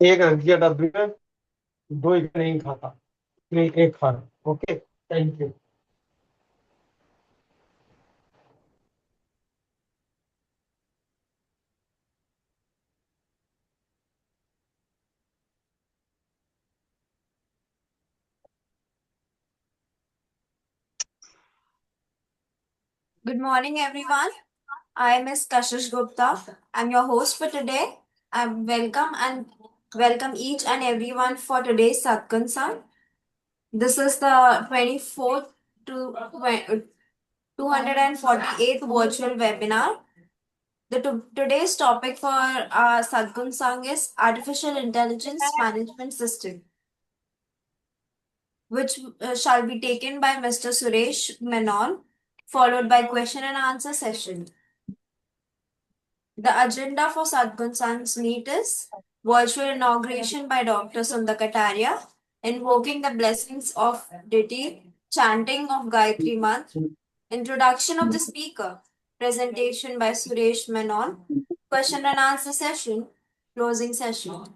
एक रख दिया डब्बे में, दो एक नहीं खाता, नहीं एक खा रहा। Okay, thank you. Good morning, everyone. I am Ms. Kashish Gupta. I'm your host for today. Welcome each and everyone for today's Satkansang. This is the 24th to 248th virtual webinar. Today's topic for Satkansang is Artificial Intelligence Management System, which shall be taken by Mr. Suresh Menon, followed by question and answer session. The agenda for Sadhguru meet is virtual inauguration by Dr. Sundar Kataria, invoking the blessings of deity, chanting of Gayatri Mantra, introduction of the speaker, presentation by Suresh Menon, question and answer session, closing session.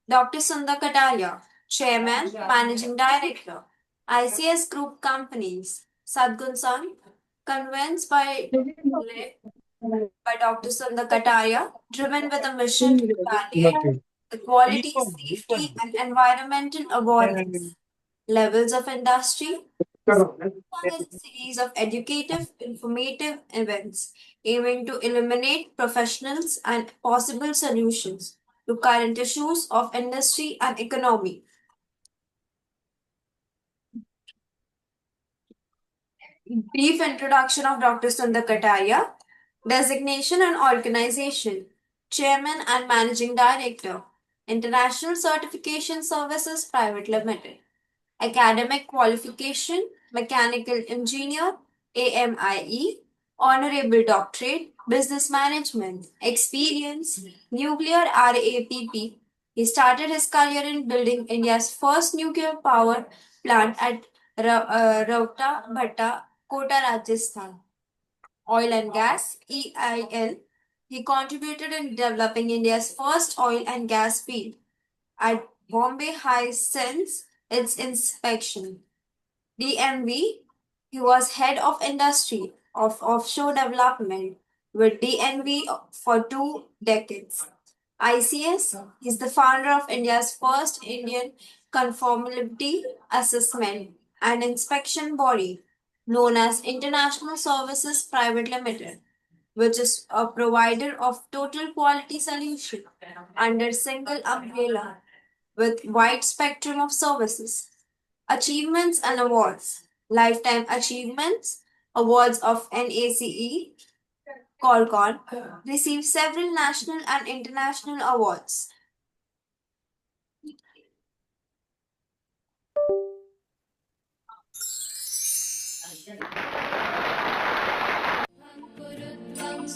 Dr. Sundar Kataria, Chairman, Managing Director, ICS Group Companies, Sadhguru convinced by Dr. Sundar Kataria, driven with a mission to validate the quality, safety, and environmental awareness levels of industry. Is a series of educative, informative events aiming to illuminate professionals and possible solutions to current issues of industry and economy. Brief introduction of Dr. Sundar Kataria. Designation and organization. Chairman and Managing Director. International Certification Services Private Limited. Academic qualification. Mechanical Engineer. AMIE. Honorable Doctorate. Business Management. Experience. Nuclear RAPP. He started his career in building India's first nuclear power plant at Rauta Bhatta, Kota, Rajasthan. Oil and gas, EIL. He contributed in developing India's first oil and gas field at Bombay High since its inspection. DMV. He was head of industry of offshore development with DNV for 2 decades. ICS is the founder of India's first Indian conformity assessment and inspection body known as International Services Private Limited, which is a provider of total quality solution under single umbrella with wide spectrum of services. Achievements and awards. Lifetime achievements, awards of NACE, Qualcomm, received several national and international awards.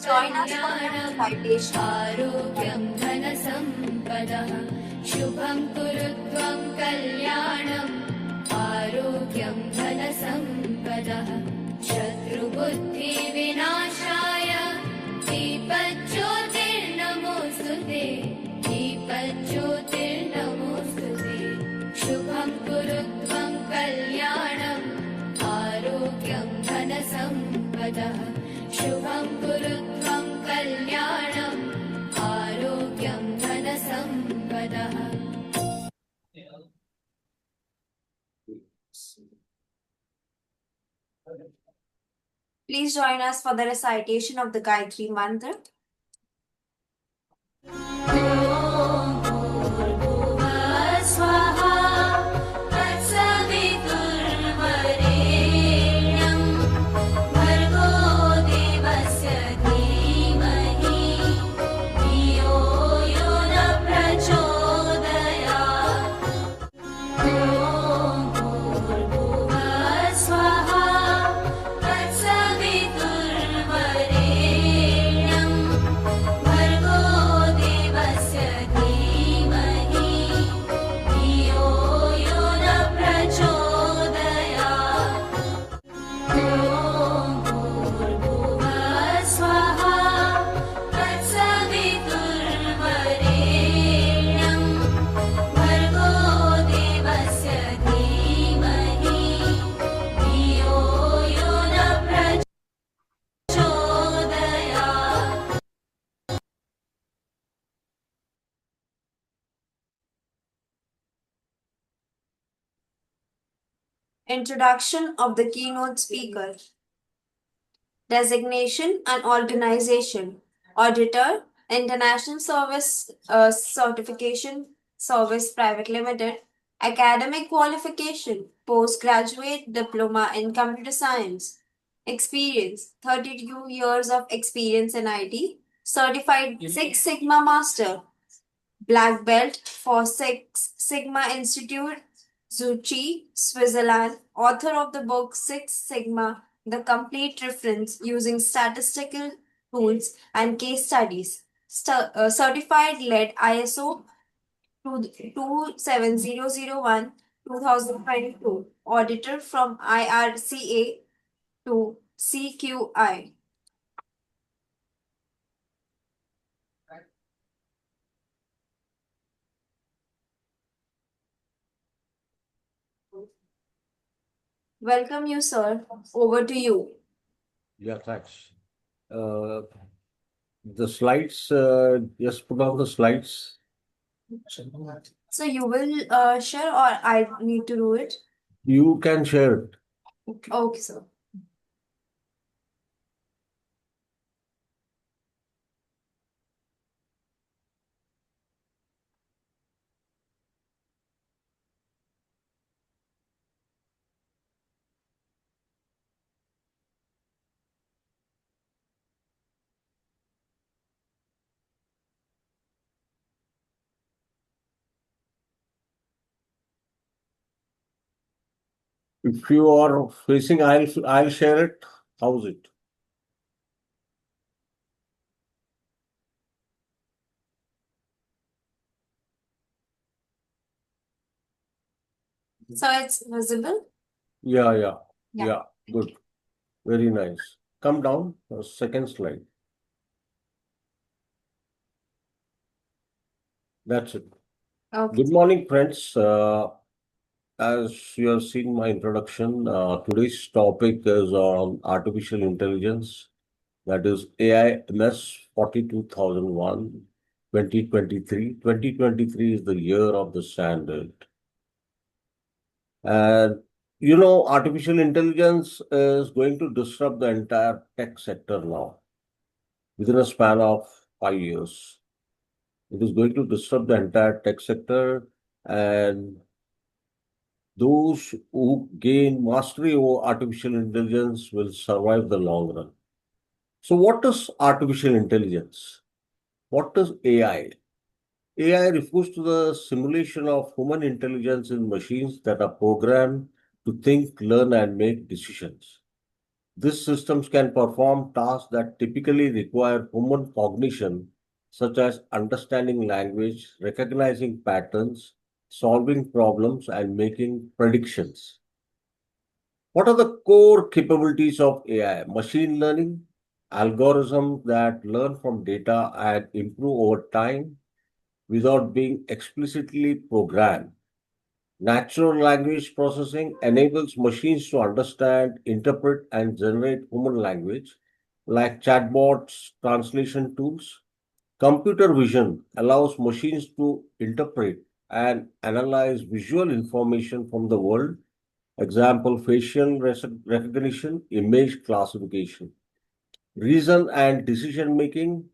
Join us for the citation. आरोग्यं धनसम्पदः शुभं कुरुत्वं कल्याणम् आरोग्यं धनसम्पदः शत्रुबुद्धिविनाशाय दीपज्योतिर्नमोऽस्तु ते दीपज्योतिर्नमोऽस्तु ते शुभं कुरुत्वं कल्याणम् आरोग्यं धनसम्पदः शुभं कुरुत्वं कल्याणम् आरोग्यं धनसम्पदः. Please join us for the recitation of the Gayatri Mantra. Introduction of the keynote speaker. Designation and organization. Auditor, International Service Certification Service Private Limited. Academic qualification, postgraduate diploma in computer science. Experience, 32 years of experience in IT. Certified Six Sigma Master. Black Belt for Six Sigma Institute, Zurich, Switzerland, author of the book Six Sigma, The Complete Reference using statistical tools and case studies. Certified lead ISO 27001 2022. Auditor from IRCA to CQI. Welcome you, sir. Over to you. Yeah, thanks. The slides, just put on the slides. So you will share or I need to do it? You can share it. Okay, sir. If you are facing, I'll share it. How's it? So it's visible? Yeah, Yeah. good. Very nice. Come down, second slide. That's it. Okay. Good morning, friends. As you have seen my introduction, today's topic is on artificial intelligence. That is AIMS 42001, 2023. 2023 is the year of the standard. And artificial intelligence is going to disrupt the entire tech sector now within a span of 5 years. It is going to disrupt the entire tech sector, and those who gain mastery over artificial intelligence will survive the long run. So, what is artificial intelligence? What is AI? AI refers to the simulation of human intelligence in machines that are programmed to think, learn, and make decisions. These systems can perform tasks that typically require human cognition, such as understanding language, recognizing patterns, solving problems, and making predictions. What are the core capabilities of AI? Machine learning, algorithms that learn from data and improve over time without being explicitly programmed. Natural language processing enables machines to understand, interpret, and generate human language, like chatbots, translation tools. Computer vision allows machines to interpret and analyze visual information from the world, example, facial recognition, image classification. Reason and decision making.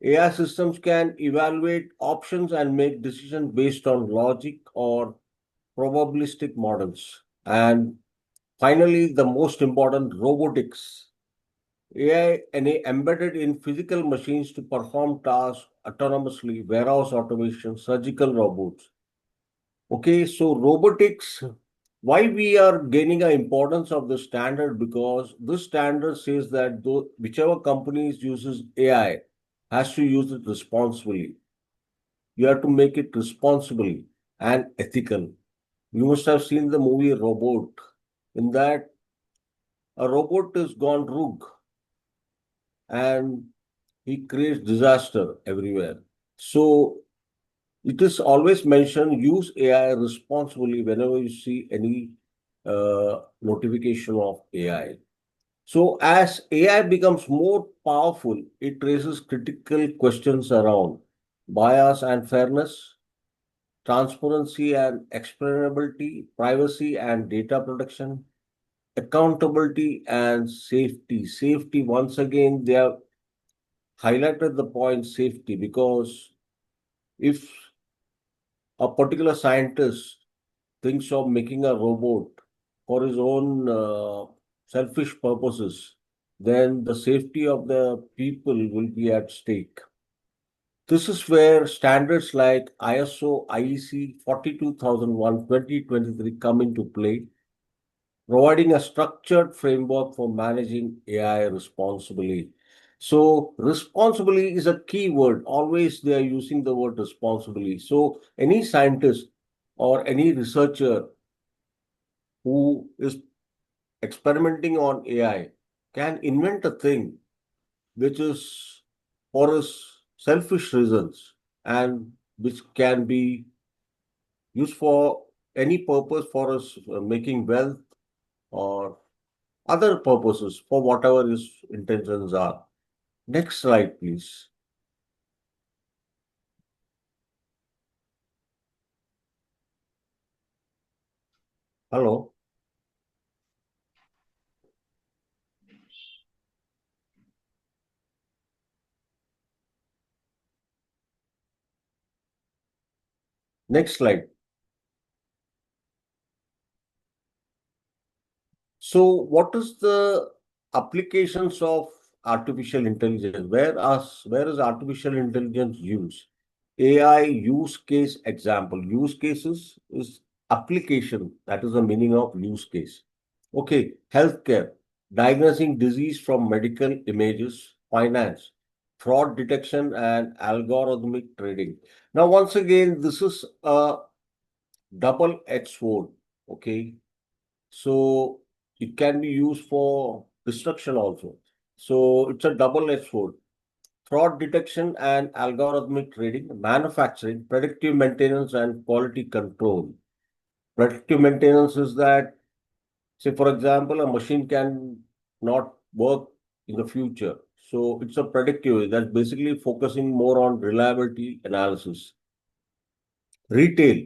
AI systems can evaluate options and make decisions based on logic or probabilistic models. And finally, the most important, robotics. AI embedded in physical machines to perform tasks autonomously, warehouse automation, surgical robots. Okay, so robotics, why we are gaining an importance of the standard? Because this standard says that whichever companies uses AI has to use it responsibly. You have to make it responsibly and ethical. You must have seen the movie Robot. In that, a robot is gone rogue and he creates disaster everywhere. So it is always mentioned use AI responsibly whenever you see any notification of AI. So as AI becomes more powerful, it raises critical questions around bias and fairness, transparency and explainability, privacy and data protection, accountability and safety. Safety, once again, they have highlighted the point safety because if a particular scientist thinks of making a robot for his own selfish purposes, then the safety of the people will be at stake. This is where standards like ISO IEC 42001 2023 come into play, providing a structured framework for managing AI responsibly. So, responsibly is a key word. Always they are using the word responsibly. So, any scientist or any researcher who is experimenting on AI can invent a thing which is for his selfish reasons and which can be used for any purpose for us making wealth or other purposes for whatever his intentions are. Next slide, please. Hello. Next slide. So, what is the applications of artificial intelligence? Where is artificial intelligence used? AI use case example. Use cases is application. That is the meaning of use case. Okay, healthcare, diagnosing disease from medical images, finance, fraud detection, and algorithmic trading. Now, once again, this is a double-edged sword. Okay, so it can be used for destruction also. So it's a double-edged sword. Fraud detection and algorithmic trading, manufacturing, predictive maintenance, and quality control. Predictive maintenance is that, say, for example, a machine can not work in the future. So it's a predictive that's basically focusing more on reliability analysis. Retail,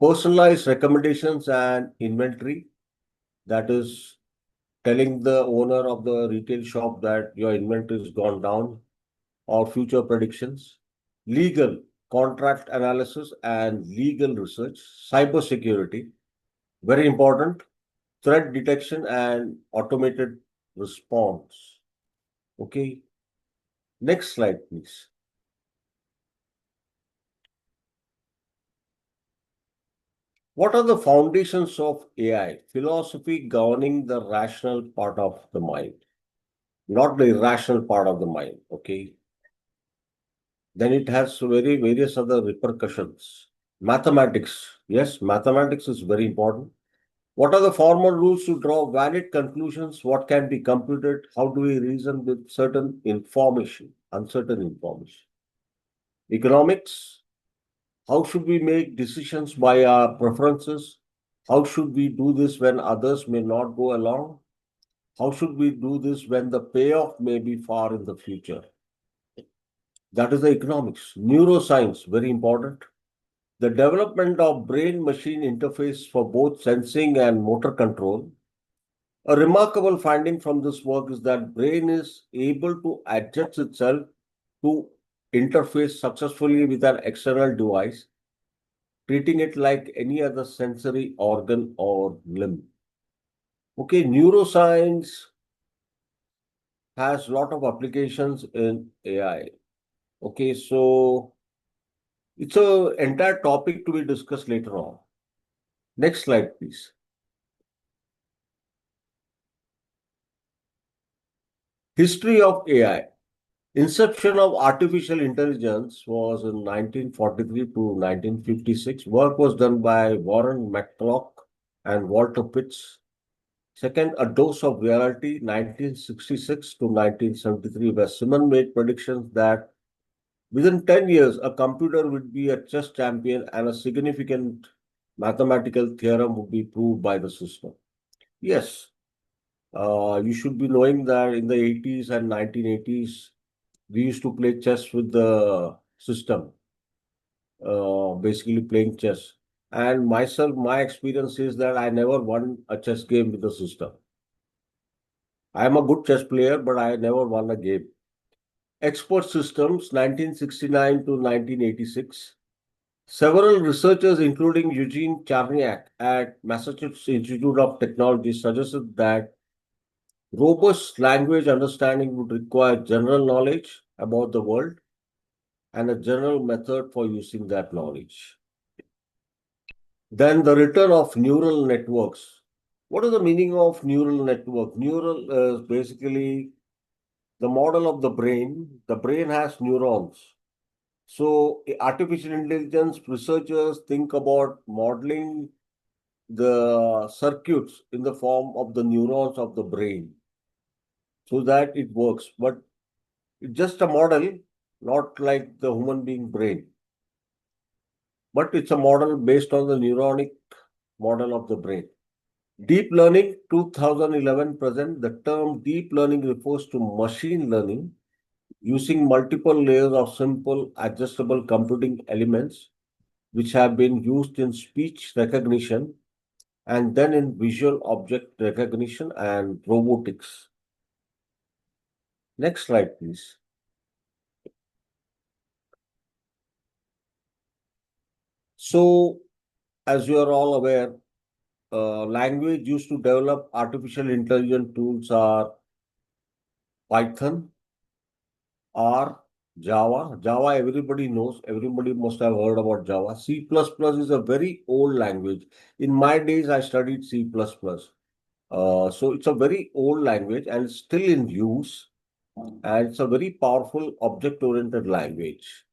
personalized recommendations and inventory, that is telling the owner of the retail shop that your inventory has gone down or future predictions. Legal, contract analysis and legal research. Cybersecurity, very important. Threat detection and automated response. Okay. Next slide, please. What are the foundations of AI? Philosophy governing the rational part of the mind, not the irrational part of the mind. Okay. Then it has various other repercussions. Mathematics. Yes, mathematics is very important. What are the formal rules to draw valid conclusions? What can be computed? How do we reason with certain information, uncertain information? Economics. How should we make decisions by our preferences? How should we do this when others may not go along? How should we do this when the payoff may be far in the future? That is the economics. Neuroscience, very important. The development of brain-machine interface for both sensing and motor control. A remarkable finding from this work is that brain is able to adjust itself to interface successfully with an external device, treating it like any other sensory organ or limb. Okay, neuroscience has a lot of applications in AI. Okay, so it's an entire topic to be discussed later on. Next slide, please. History of AI. Inception of artificial intelligence was in 1943 to 1956. Work was done by Warren McCulloch and Walter Pitts. Second, A Dose of Reality, 1966 to 1973, where Simon made predictions that within 10 years, a computer would be a chess champion and a significant mathematical theorem would be proved by the system. Yes, you should be knowing that in the 80s and 1980s, we used to play chess with the system. basically playing chess. And myself, my experience is that I never won a chess game with the system. I am a good chess player, but I never won a game. Expert Systems, 1969 to 1986. Several researchers, including Eugene Charniak at Massachusetts Institute of Technology, suggested that robust language understanding would require general knowledge about the world and a general method for using that knowledge. Then the return of neural networks. What is the meaning of neural network? Neural is basically the model of the brain. The brain has neurons. So, artificial intelligence researchers think about modeling the circuits in the form of the neurons of the brain so that it works. But it's just a model, not like the human being brain, but it's a model based on the neuronic model of the brain. Deep learning 2011 present, the term deep learning refers to machine learning using multiple layers of simple adjustable computing elements which have been used in speech recognition and then in visual object recognition and robotics. Next slide, please. So, as you are all aware, language used to develop artificial intelligence tools are Python, R, Java. Java, everybody knows, everybody must have heard about Java. C++ is a very old language. In my days, I studied C++. So it's a very old language and it's still in use. And it's a very powerful object-oriented language.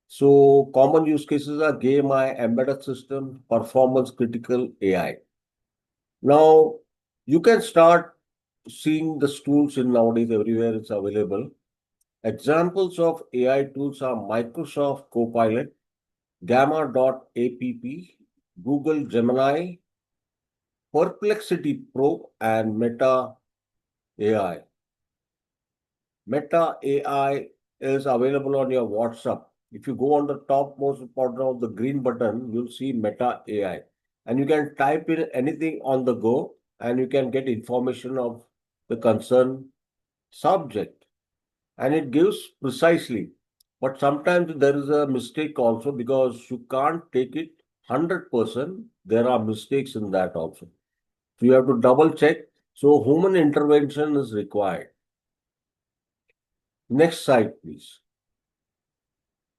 So common use cases are GAMI, embedded system, performance critical AI. Now you can start seeing the tools in nowadays everywhere it's available. Examples of AI tools are Microsoft Copilot, Gamma.app, Google Gemini, Perplexity Pro, and Meta AI. Meta AI is available on your WhatsApp. If you go on the topmost corner of the green button, you'll see Meta AI. And you can type in anything on the go and you can get information of the concerned subject. And it gives precisely. But sometimes there is a mistake also because you can't take it 100%. There are mistakes in that also. So you have to double check. So human intervention is required. Next slide, please.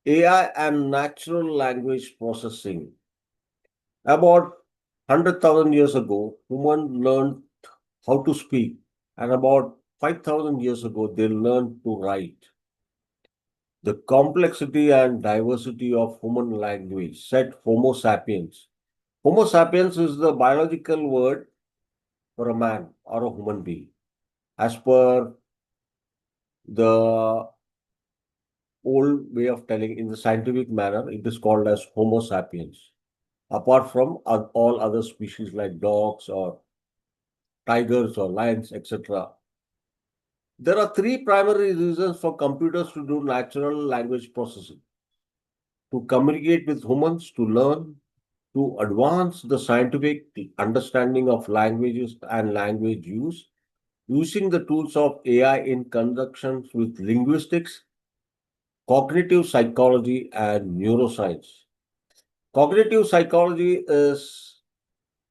AI and natural language processing. About 100,000 years ago, humans learned how to speak, and about 5,000 years ago, they learned to write. The complexity and diversity of human language said Homo sapiens. Homo sapiens is the biological word for a man or a human being. As per the old way of telling in the scientific manner, it is called as Homo sapiens. Apart from all other species like dogs or tigers or lions, etc. There are three primary reasons for computers to do natural language processing: to communicate with humans, to learn, to advance the scientific understanding of languages and language use, using the tools of AI in conjunction with linguistics, cognitive psychology, and neuroscience. Cognitive psychology is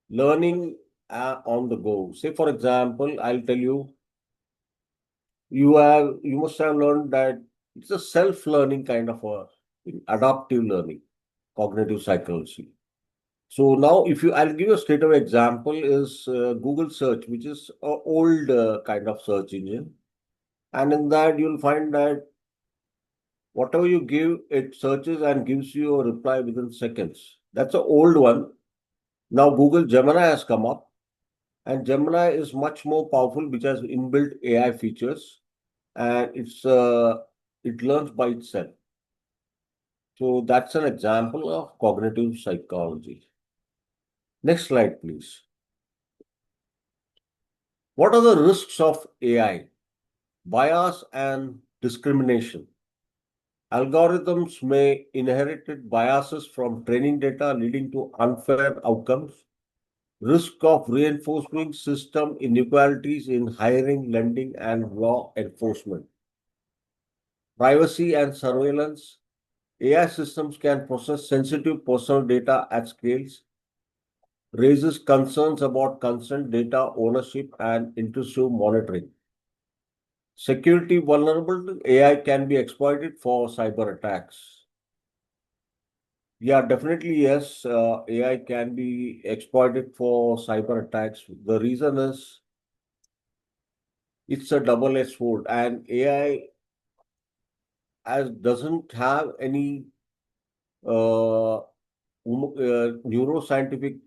learning on the go. Say, for example, I'll tell you, you must have learned that it's a self-learning kind of a thing, adaptive learning, cognitive psychology. So now, if you, I'll give you a straight away example is Google search, which is an old kind of search engine. And in that, you'll find that whatever you give, it searches and gives you a reply within seconds. That's an old one. Now, Google Gemini has come up, and Gemini is much more powerful, which has inbuilt AI features, and it learns by itself. So that's an example of cognitive psychology. Next slide, please. What are the risks of AI? Bias and discrimination. Algorithms may inherit biases from training data, leading to unfair outcomes. Risk of reinforcing system inequalities in hiring, lending, and law enforcement. Privacy and surveillance. AI systems can process sensitive personal data at scales, raises concerns about consent, data ownership, and intrusive monitoring. Security vulnerability. AI can be exploited for cyber attacks. Yeah, definitely yes. AI can be exploited for cyber attacks. The reason is it's a double-edged sword, and AI as doesn't have any uh, neuroscientific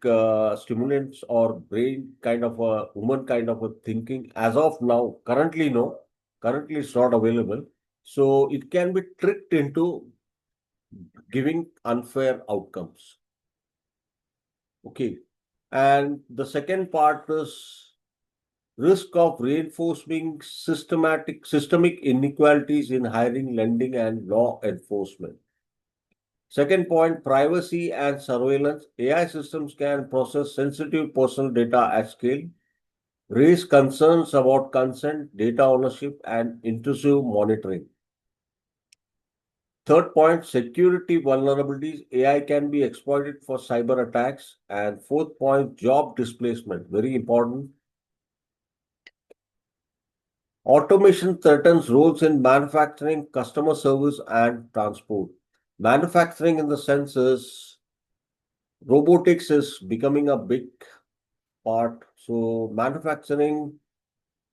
stimulants or brain kind of a human kind of a thinking as of now. Currently, no. Currently, it's not available. So it can be tricked into giving unfair outcomes. Okay. And the second part is risk of reinforcing systemic inequalities in hiring, lending, and law enforcement. Second point, privacy and surveillance. AI systems can process sensitive personal data at scale, raise concerns about consent, data ownership, and intrusive monitoring. Third point, security vulnerabilities. AI can be exploited for cyber attacks. And fourth point, job displacement. Very important. Automation threatens roles in manufacturing, customer service, and transport. Manufacturing, in the sense, is robotics is becoming a big part. So, manufacturing,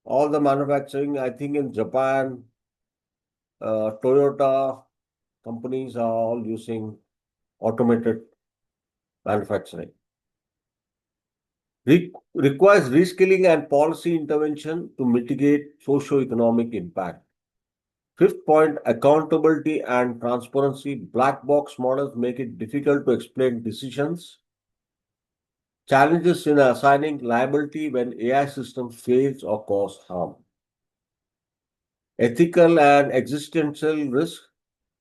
all the manufacturing, I think in Japan, Toyota companies are all using automated manufacturing. Requires reskilling and policy intervention to mitigate socio-economic impact. Fifth point, accountability and transparency. Black box models make it difficult to explain decisions. Challenges in assigning liability when AI systems fails or cause harm. Ethical and existential risk.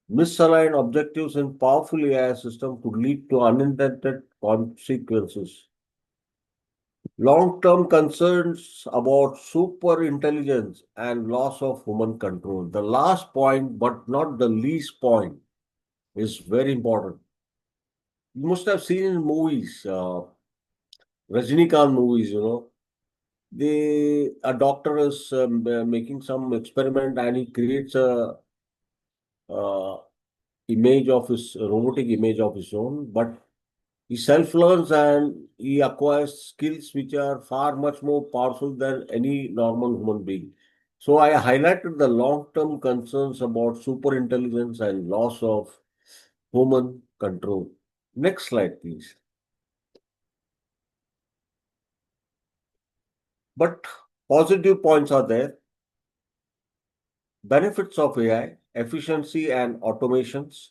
Misaligned objectives in powerful AI systems could lead to unintended consequences. Long-term concerns about super intelligence and loss of human control. The last point, but not the least point, is very important. You must have seen in movies, Rajinikanth movies, a doctor is making some experiment and he creates a uh, image of his robotic image of his own, but he self learns and he acquires skills which are far much more powerful than any normal human being. So I highlighted the long term concerns about super intelligence and loss of human control. Next slide, please. But positive points are there. Benefits of AI, efficiency and automations,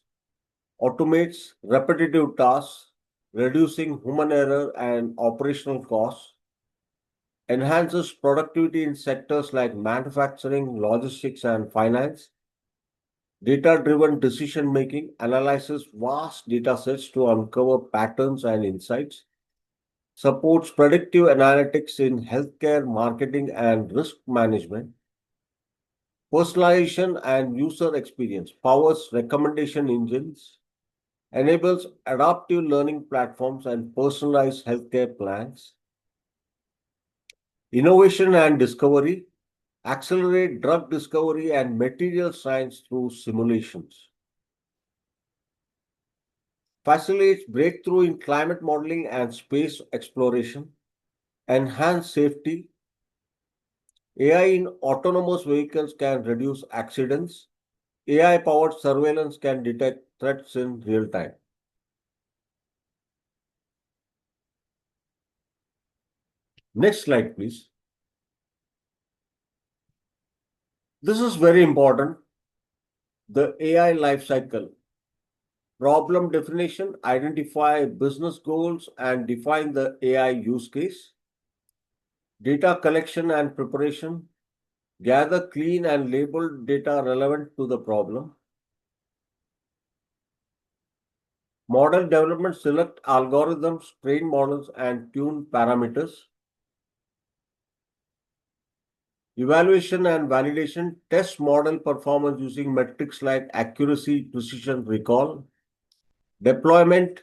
automates repetitive tasks, reducing human error and operational costs, enhances productivity in sectors like manufacturing, logistics, and finance, data-driven decision making, analyzes vast data sets to uncover patterns and insights, supports predictive analytics in healthcare, marketing, and risk management, personalization and user experience, powers recommendation engines, enables adaptive learning platforms and personalized healthcare plans, innovation and discovery, accelerate drug discovery and material science through simulations, facilitates breakthrough in climate modeling and space exploration, enhance safety. AI in autonomous vehicles can reduce accidents. AI powered surveillance can detect threats in real time. Next slide, please. This is very important. The AI life cycle. Problem definition, identify business goals and define the AI use case. Data collection and preparation, gather clean and labeled data relevant to the problem. Model development, select algorithms, train models, and tune parameters. Evaluation and validation, test model performance using metrics like accuracy, precision, recall. Deployment,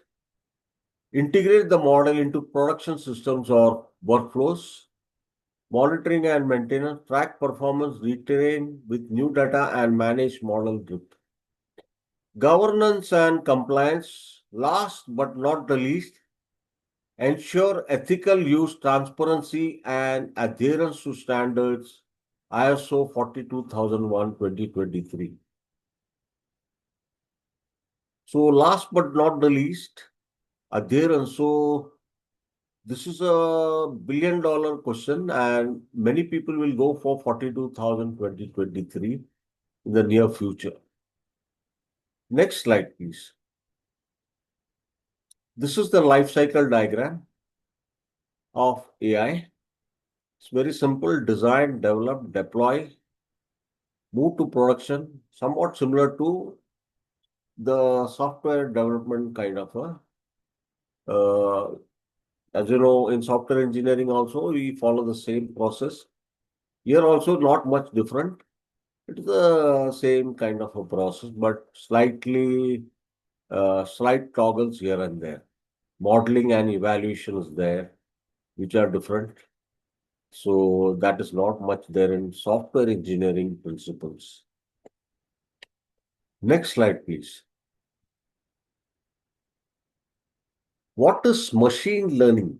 integrate the model into production systems or workflows. Monitoring and maintenance, track performance, retrain with new data, and manage model drift. Governance and compliance, last but not the least, ensure ethical use, transparency, and adherence to standards ISO 42001:2023. So last but not the least, adherence. So this is a $1 billion question, and many people will go for 42,000:2023 in the near future. Next slide, please. This is the life cycle diagram of AI. It's very simple: design, develop, deploy, move to production, somewhat similar to the software development kind of a. As you know, in software engineering also, we follow the same process. Here also not much different. It is the same kind of a process, but slight toggles here and there. Modeling and evaluation is there, which are different. So that is not much there in software engineering principles. Next slide, please. What is machine learning?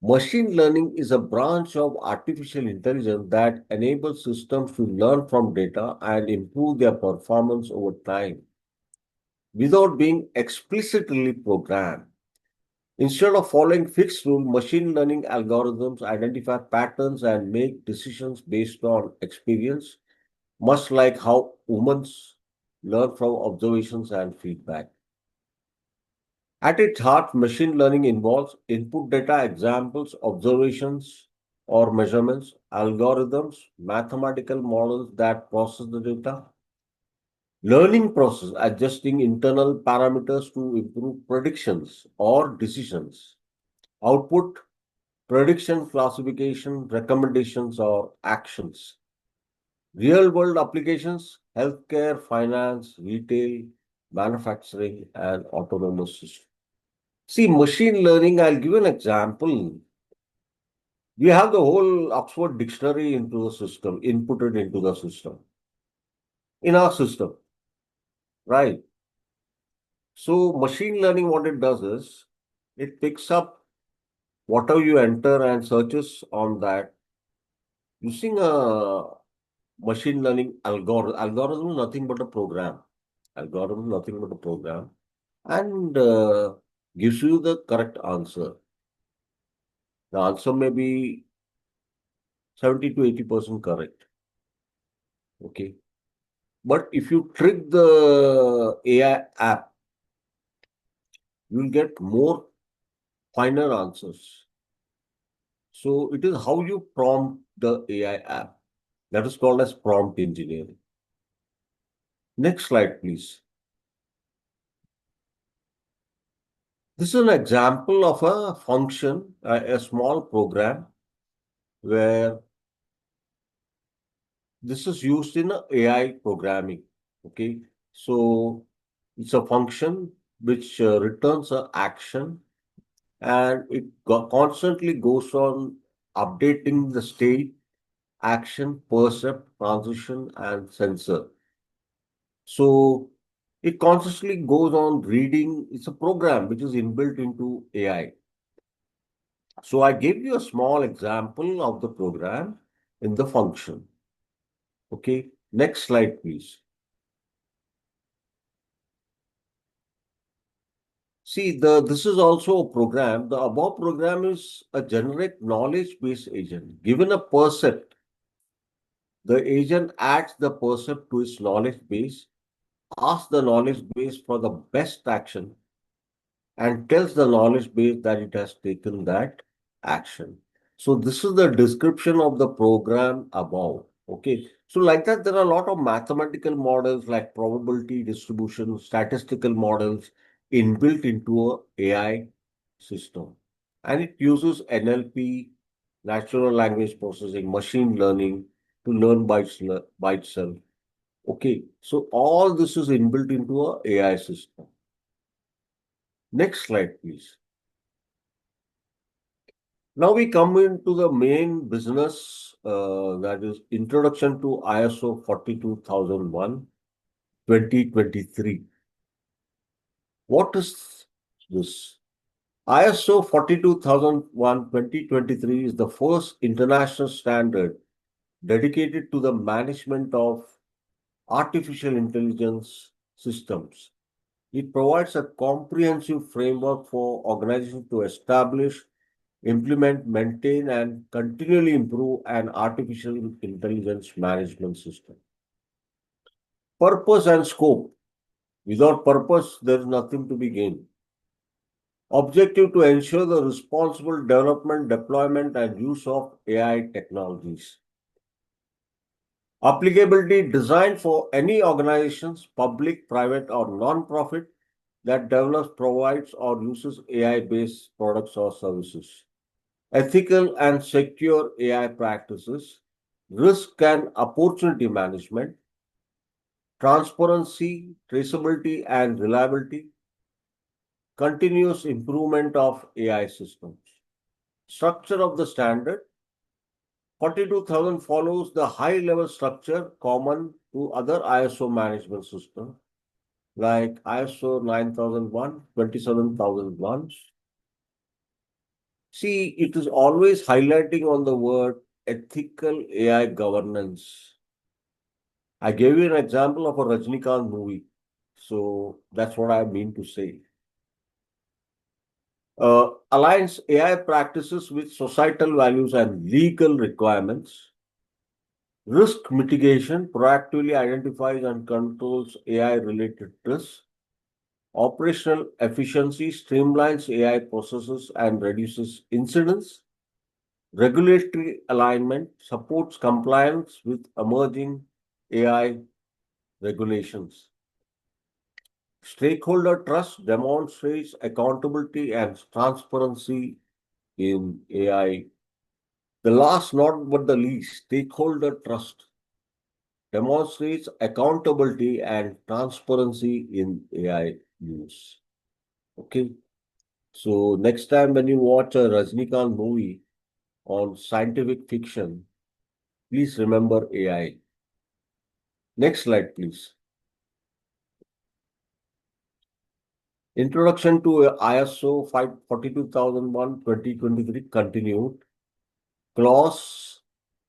Machine learning is a branch of artificial intelligence that enables systems to learn from data and improve their performance over time without being explicitly programmed. Instead of following fixed rules, machine learning algorithms identify patterns and make decisions based on experience, much like how humans learn from observations and feedback. At its heart, machine learning involves input data, examples, observations, or measurements, algorithms, mathematical models that process the data, learning process, adjusting internal parameters to improve predictions or decisions, output, prediction, classification, recommendations, or actions. Real world applications, healthcare, finance, retail, manufacturing, and autonomous systems. See, machine learning, I'll give an example. We have the whole Oxford Dictionary into the system, inputted into the system, in our system, right? So, machine learning, what it does is, it picks up whatever you enter and searches on that using a machine learning algorithm. Algorithm is nothing but a program. Algorithm is nothing but a program, and gives you the correct answer. The answer may be 70 to 80% correct. Okay. But if you trick the AI app, you'll get more finer answers. So it is how you prompt the AI app. That is called as prompt engineering. Next slide, please. This is an example of a function, a small program where this is used in AI programming. Okay. So it's a function which returns an action, and it constantly goes on updating the state, action, percept, transition, and sensor. So it constantly goes on reading. It's a program which is inbuilt into AI. So I gave you a small example of the program in the function. Okay, next slide, please. See, this is also a program. The above program is a generic knowledge-based agent. Given a percept, the agent adds the percept to its knowledge base, asks the knowledge base for the best action, and tells the knowledge base that it has taken that action. So this is the description of the program above. Okay. So like that, there are a lot of mathematical models like probability distribution, statistical models, inbuilt into a AI system. And it uses NLP, natural language processing, machine learning to learn by itself. Okay, so all this is inbuilt into a AI system. Next slide, please. Now we come into the main business, that is introduction to ISO 42001 2023. What is this? ISO 42001 2023 is the first international standard dedicated to the management of artificial intelligence systems. It provides a comprehensive framework for organizations to establish, implement, maintain, and continually improve an artificial intelligence management system. Purpose and scope. Without purpose, there is nothing to be gained. Objective to ensure the responsible development, deployment, and use of AI technologies. Applicability designed for any organizations, public, private, or non-profit that develops, provides, or uses AI-based products or services. Ethical and secure AI practices, risk and opportunity management, transparency, traceability, and reliability, continuous improvement of AI systems. Structure of the standard. 42,000 follows the high-level structure common to other ISO management systems like ISO 9001, 27001. See, it is always highlighting on the word ethical AI governance. I gave you an example of a Rajnikant movie. So that's what I mean to say. Aligns AI practices with societal values and legal requirements. Risk mitigation proactively identifies and controls AI-related risks. Operational efficiency streamlines AI processes and reduces incidents. Regulatory alignment supports compliance with emerging AI regulations. Stakeholder trust demonstrates accountability and transparency in AI. The last, not but the least, stakeholder trust demonstrates accountability and transparency in AI use. Okay. So next time when you watch a Rajnikant movie on scientific fiction, please remember AI. Next slide, please. Introduction to ISO 42001 2023 continued. Clause.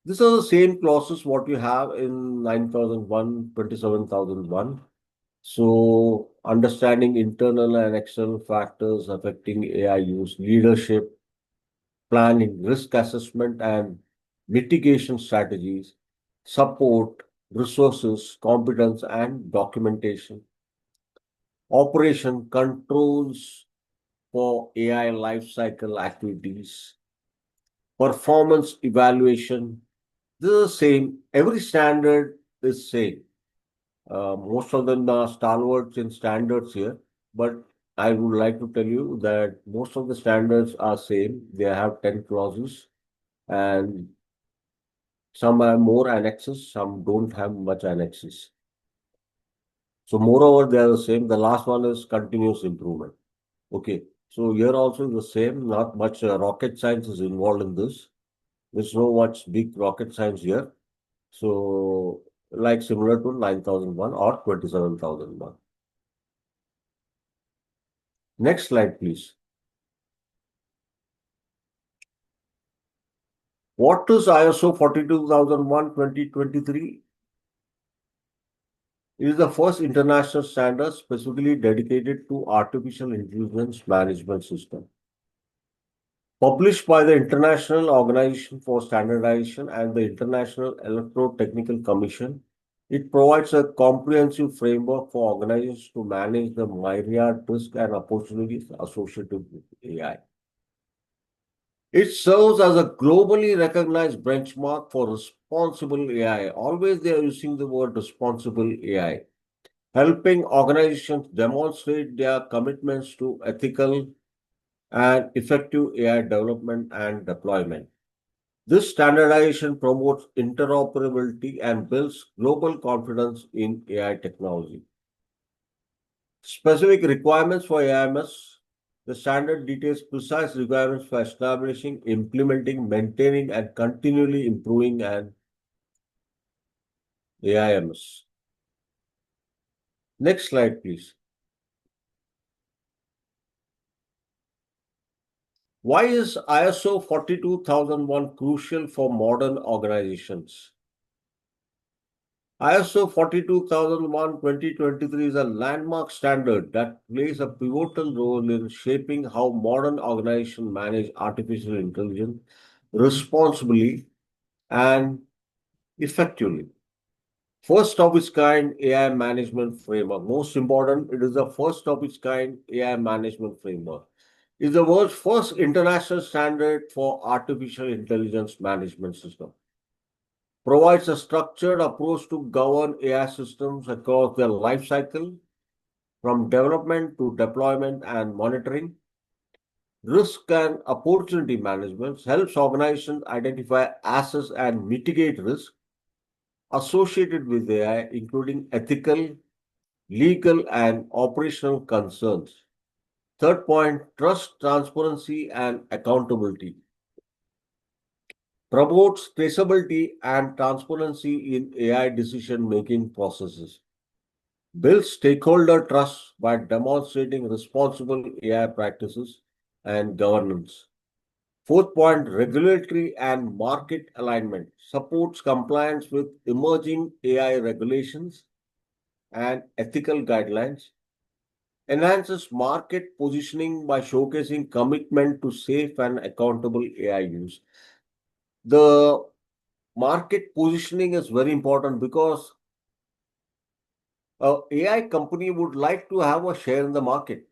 These are the same clauses what you have in 9001, 27001. So, understanding internal and external factors affecting AI use, leadership, planning, risk assessment, and mitigation strategies, support, resources, competence, and documentation, operation controls for AI lifecycle activities, performance evaluation. This is the same. Every standard is same. Most of them are stalwarts in standards here, but I would like to tell you that most of the standards are same. They have 10 clauses and some have more annexes, some don't have much annexes. So moreover, they are the same. The last one is continuous improvement. Okay. So here also the same, not much rocket science is involved in this. There's no much big rocket science here. So like similar to 9001 or 27001. Next slide, please. What is ISO 42001 2023? It is the first international standard specifically dedicated to artificial intelligence management system. Published by the International Organization for Standardization and the International Electrotechnical Commission, it provides a comprehensive framework for organizations to manage the myriad risks and opportunities associated with AI. It serves as a globally recognized benchmark for responsible AI. Always they are using the word responsible AI. helping organizations demonstrate their commitments to ethical and effective AI development and deployment. This standardization promotes interoperability and builds global confidence in AI technology. Specific requirements for AIMS. The standard details precise requirements for establishing, implementing, maintaining, and continually improving an AIMS. Next slide, please. Why is ISO 42001 crucial for modern organizations? ISO 42001:2023 is a landmark standard that plays a pivotal role in shaping how modern organizations manage artificial intelligence responsibly and effectively. First of its kind AI management framework. Most important, it is the first of its kind AI management framework. It is the world's first international standard for artificial intelligence management system. Provides a structured approach to govern AI systems across their life cycle, from development to deployment and monitoring. Risk and opportunity management helps organizations identify assets and mitigate risk associated with AI, including ethical, legal, and operational concerns. Third point, trust, transparency, and accountability. Promotes traceability and transparency in AI decision-making processes. Builds stakeholder trust by demonstrating responsible AI practices and governance. Fourth point, regulatory and market alignment. Supports compliance with emerging AI regulations and ethical guidelines. Enhances market positioning by showcasing commitment to safe and accountable AI use. The market positioning is very important because a AI company would like to have a share in the market.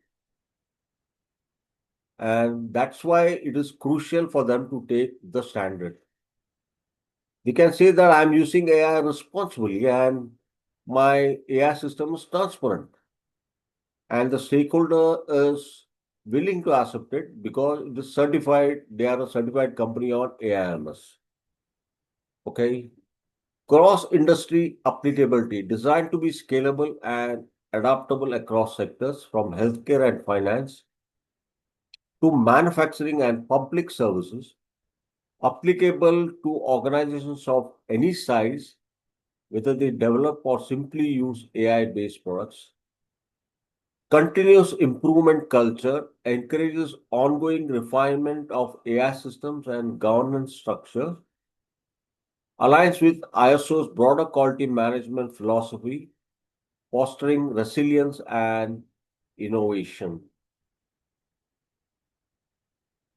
And that's why it is crucial for them to take the standard. We can say that I'm using AI responsibly and my AI system is transparent. And the stakeholder is willing to accept it because it is certified, they are a certified company on AIMS. Okay. Cross-industry applicability, designed to be scalable and adaptable across sectors from healthcare and finance to manufacturing and public services, applicable to organizations of any size, whether they develop or simply use AI-based products. Continuous improvement culture encourages ongoing refinement of AI systems and governance structure, aligns with ISO's broader quality management philosophy, fostering resilience and innovation.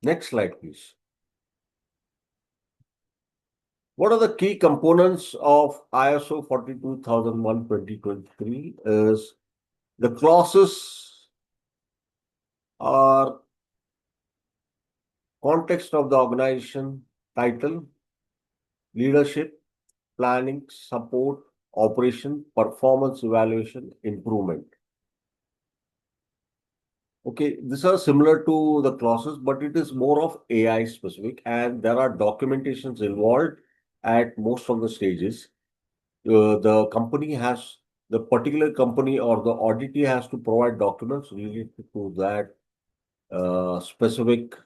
Next slide, please. What are the key components of ISO 42001:2023 is the clauses are context of the organization, title, leadership, planning, support, operation, performance evaluation, improvement. Okay, these are similar to the clauses, but it is more of AI specific, and there are documentations involved at most of the stages. The company has, the particular company or the auditee has to provide documents related to that specific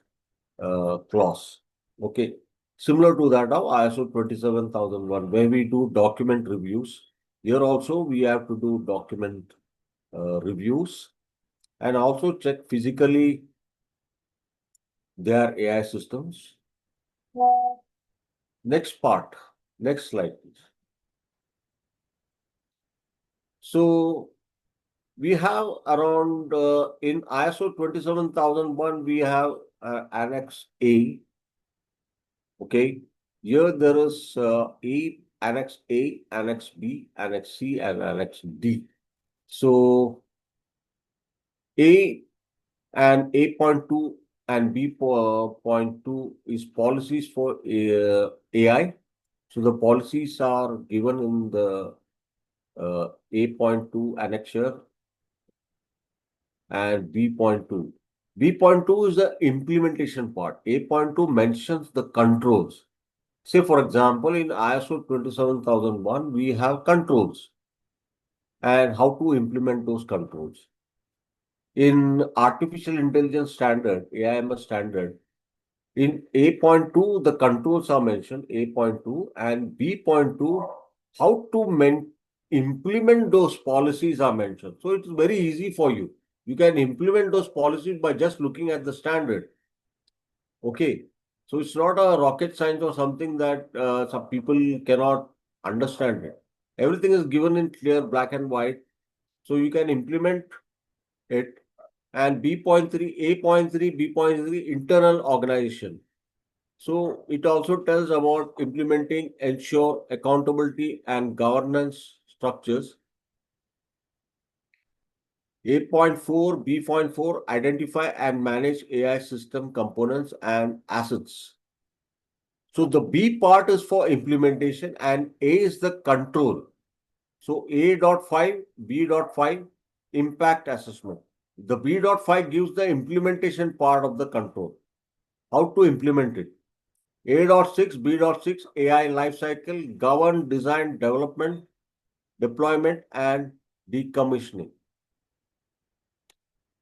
clause. Okay, similar to that of ISO 27001, where we do document reviews. Here also we have to do document reviews and also check physically their AI systems. Next part, next slide, please. So we have around in ISO 27001, we have Annex A. Okay, here there is Annex A, Annex B, Annex C, and Annex D. So A and A.2 and B.2 is policies for AI. So the policies are given in the A.2 annexure and B.2. B.2 is the implementation part. A.2 mentions the controls. Say, for example, in ISO 27001, we have controls and how to implement those controls. In artificial intelligence standard, AIMS standard, in A.2, the controls are mentioned, A.2, and B.2, how to implement those policies are mentioned. So it's very easy for you. You can implement those policies by just looking at the standard. Okay. So it's not a rocket science or something that some people cannot understand it. Everything is given in clear black and white. So you can implement it. And B.3, A.3, B.3, internal organization. So it also tells about implementing, ensure accountability and governance structures. 8.4, B.4, identify and manage AI system components and assets. So the B part is for implementation and A is the control. So A.5, B.5, impact assessment. The B.5 gives the implementation part of the control. How to implement it. A.6, B.6, AI lifecycle, govern design development, deployment, and decommissioning.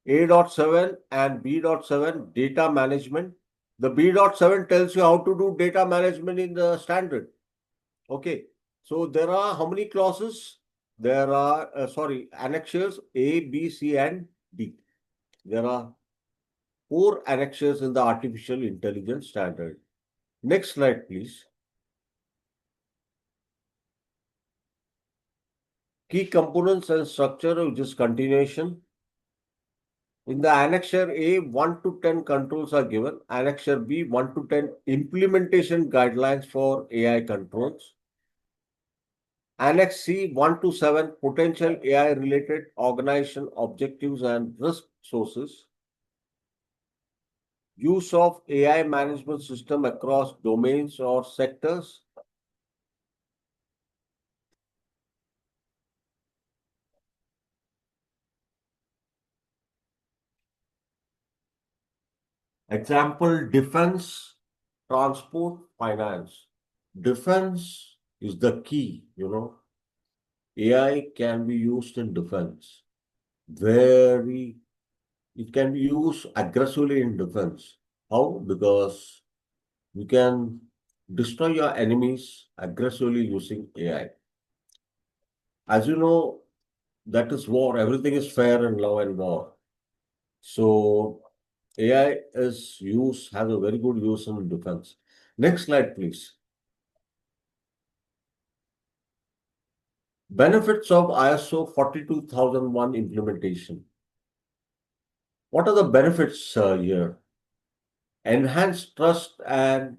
A.7 and B.7, data management. The B.7 tells you how to do data management in the standard. Okay. So there are how many clauses? There are, annexures A, B, C, and D. There are 4 annexures in the artificial intelligence standard. Next slide, please. Key components and structure, which is continuation. In the annexure A, 1 to 10 controls are given. Annexure B, 1 to 10 implementation guidelines for AI controls. Annex C, 1 to 7 potential AI related organization objectives and risk sources. Use of AI management system across domains or sectors. Example, defense, transport, finance. Defense is the key, AI can be used in defense. It can be used aggressively in defense. How? Because you can destroy your enemies aggressively using AI. As you know, that is war. Everything is fair in love and war. So AI has a very good use in defense. Next slide, please. Benefits of ISO 42001 implementation. What are the benefits here? Enhanced trust and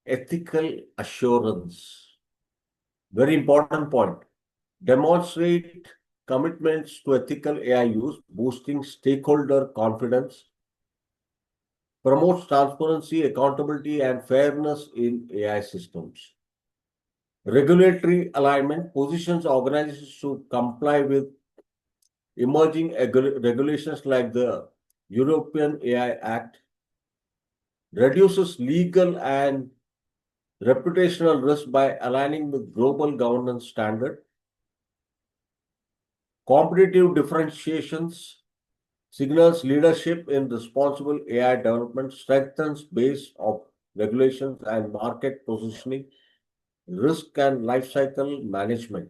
ethical assurance. Very important point. Demonstrate commitments to ethical AI use, boosting stakeholder confidence. Promotes transparency, accountability, and fairness in AI systems. Regulatory alignment positions organizations to comply with emerging regulations like the European AI Act, reduces legal and reputational risk by aligning with global governance standard, competitive differentiations, signals leadership in responsible AI development, strengthens base of regulations and market positioning, risk and lifecycle management.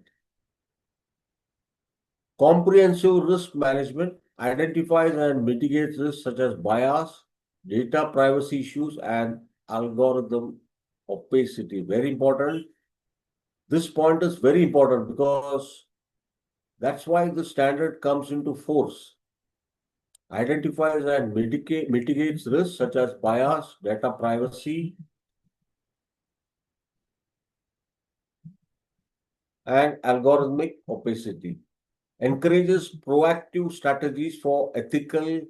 Comprehensive risk management identifies and mitigates risks such as bias, data privacy issues, and algorithm opacity. Very important. This point is very important because that's why the standard comes into force. Identifies and mitigates risks such as bias, data privacy, and algorithmic opacity. Encourages proactive strategies for ethical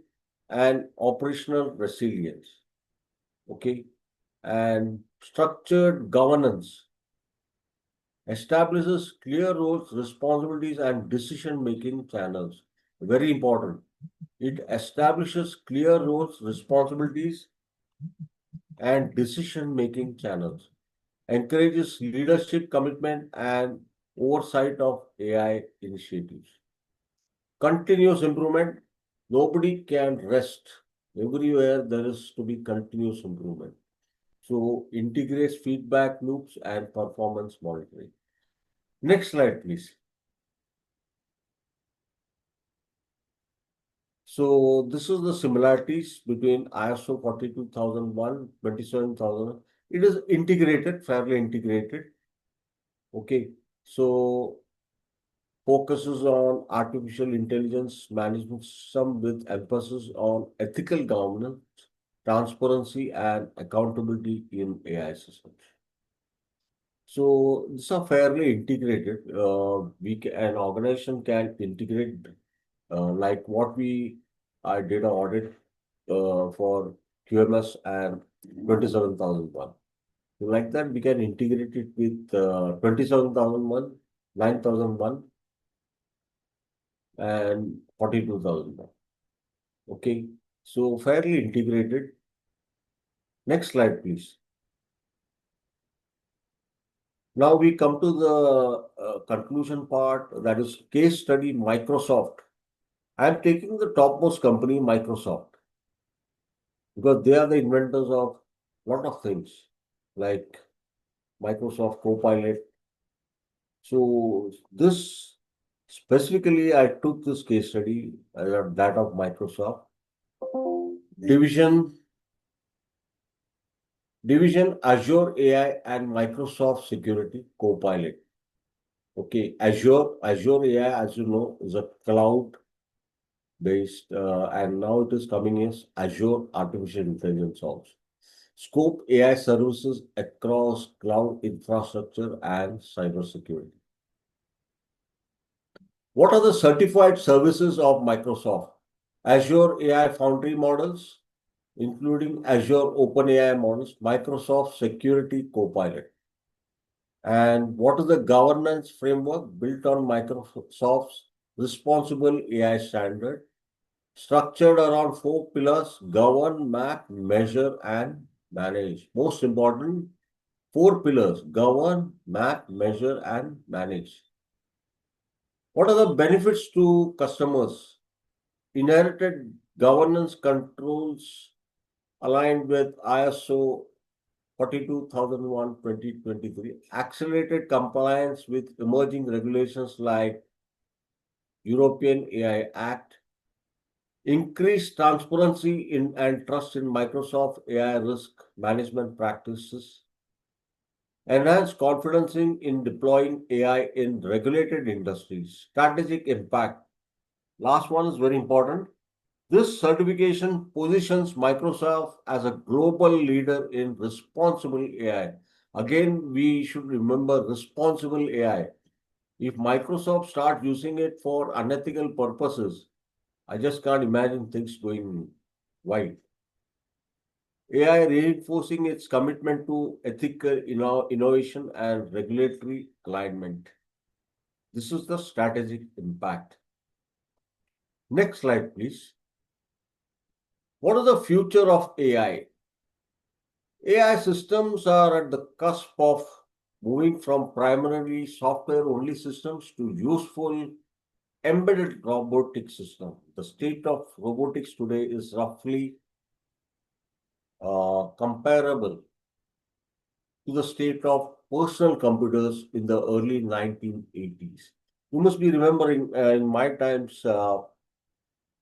and operational resilience. Okay. And structured governance. establishes clear roles, responsibilities, and decision-making channels. Very important. It establishes clear roles, responsibilities, and decision-making channels. Encourages leadership, commitment, and oversight of AI initiatives. Continuous improvement. Nobody can rest. Everywhere there is to be continuous improvement. So integrates feedback loops and performance monitoring. Next slide, please. So this is the similarities between ISO 42001, 27000. It is integrated, fairly integrated. Okay. So focuses on artificial intelligence management, some with emphasis on ethical governance, transparency, and accountability in AI systems. So these are fairly integrated. An organization can integrate like what I did an audit for QMS and 27001. Like that, we can integrate it with 27001, 9001, and 42,000. Okay, so fairly integrated. Next slide, please. Now we come to the conclusion part, that is case study Microsoft. I am taking the topmost company, Microsoft, because they are the inventors of a lot of things like Microsoft Copilot. So this specifically, I took this case study, that of Microsoft. Division Azure AI and Microsoft Security Copilot. Okay, Azure AI, as you know, is a cloud based, and now it is coming as Azure Artificial Intelligence also. Scope AI services across cloud infrastructure and cybersecurity. What are the certified services of Microsoft? Azure AI Foundry models, including Azure OpenAI models, Microsoft Security Copilot. And what is the governance framework built on Microsoft's responsible AI standard, structured around 4 pillars: govern, map, measure, and manage. Most important, 4 pillars: govern, map, measure, and manage. What are the benefits to customers? Inherited governance controls aligned with ISO 42001:2023, accelerated compliance with emerging regulations like European AI Act, increased transparency in and trust in Microsoft AI risk management practices, enhanced confidence in deploying AI in regulated industries, strategic impact. Last one is very important. This certification positions Microsoft as a global leader in responsible AI. Again, we should remember responsible AI. If Microsoft starts using it for unethical purposes, I just can't imagine things going wild. AI reinforcing its commitment to ethical innovation and regulatory alignment. This is the strategic impact. Next slide, please. What is the future of AI? AI systems are at the cusp of moving from primarily software-only systems to useful embedded robotic systems. The state of robotics today is roughly comparable to the state of personal computers in the early 1980s. You must be remembering in my times,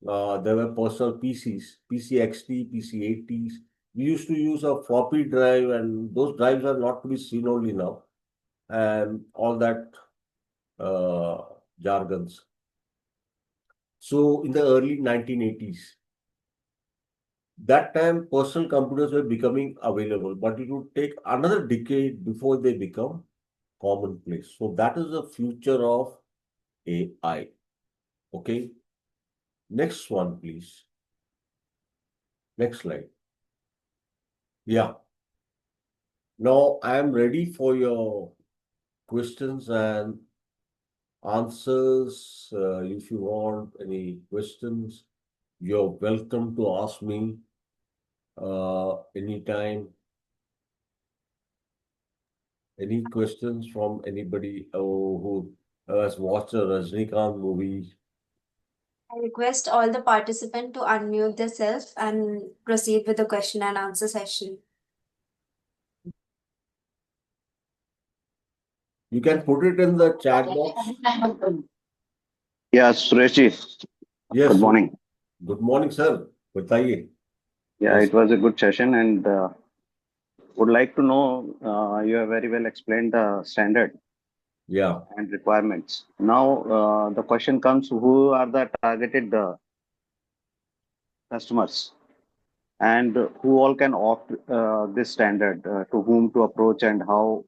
there were personal PCs, PCXT, PC80s. We used to use a floppy drive, and those drives are not to be seen only now, and all that jargons. So, in the early 1980s, that time personal computers were becoming available, but it would take another decade before they become commonplace. So, that is the future of AI. Okay. Next one, please. Next slide. Yeah. Now I am ready for your questions and answers. If you want any questions, you're welcome to ask me anytime. Any questions from anybody who has watched a Rajnikant movie? I request all the participants to unmute themselves and proceed with the question and answer session. You can put it in the chat box. Yeah, Suresh ji, Yes. good morning. Good morning, sir. बताइए. Yeah, Yes. it was a good session and would like to know, you have very well explained the standard Yeah. and requirements. Now, the question comes, who are the targeted customers and who all can opt this standard, to whom to approach and how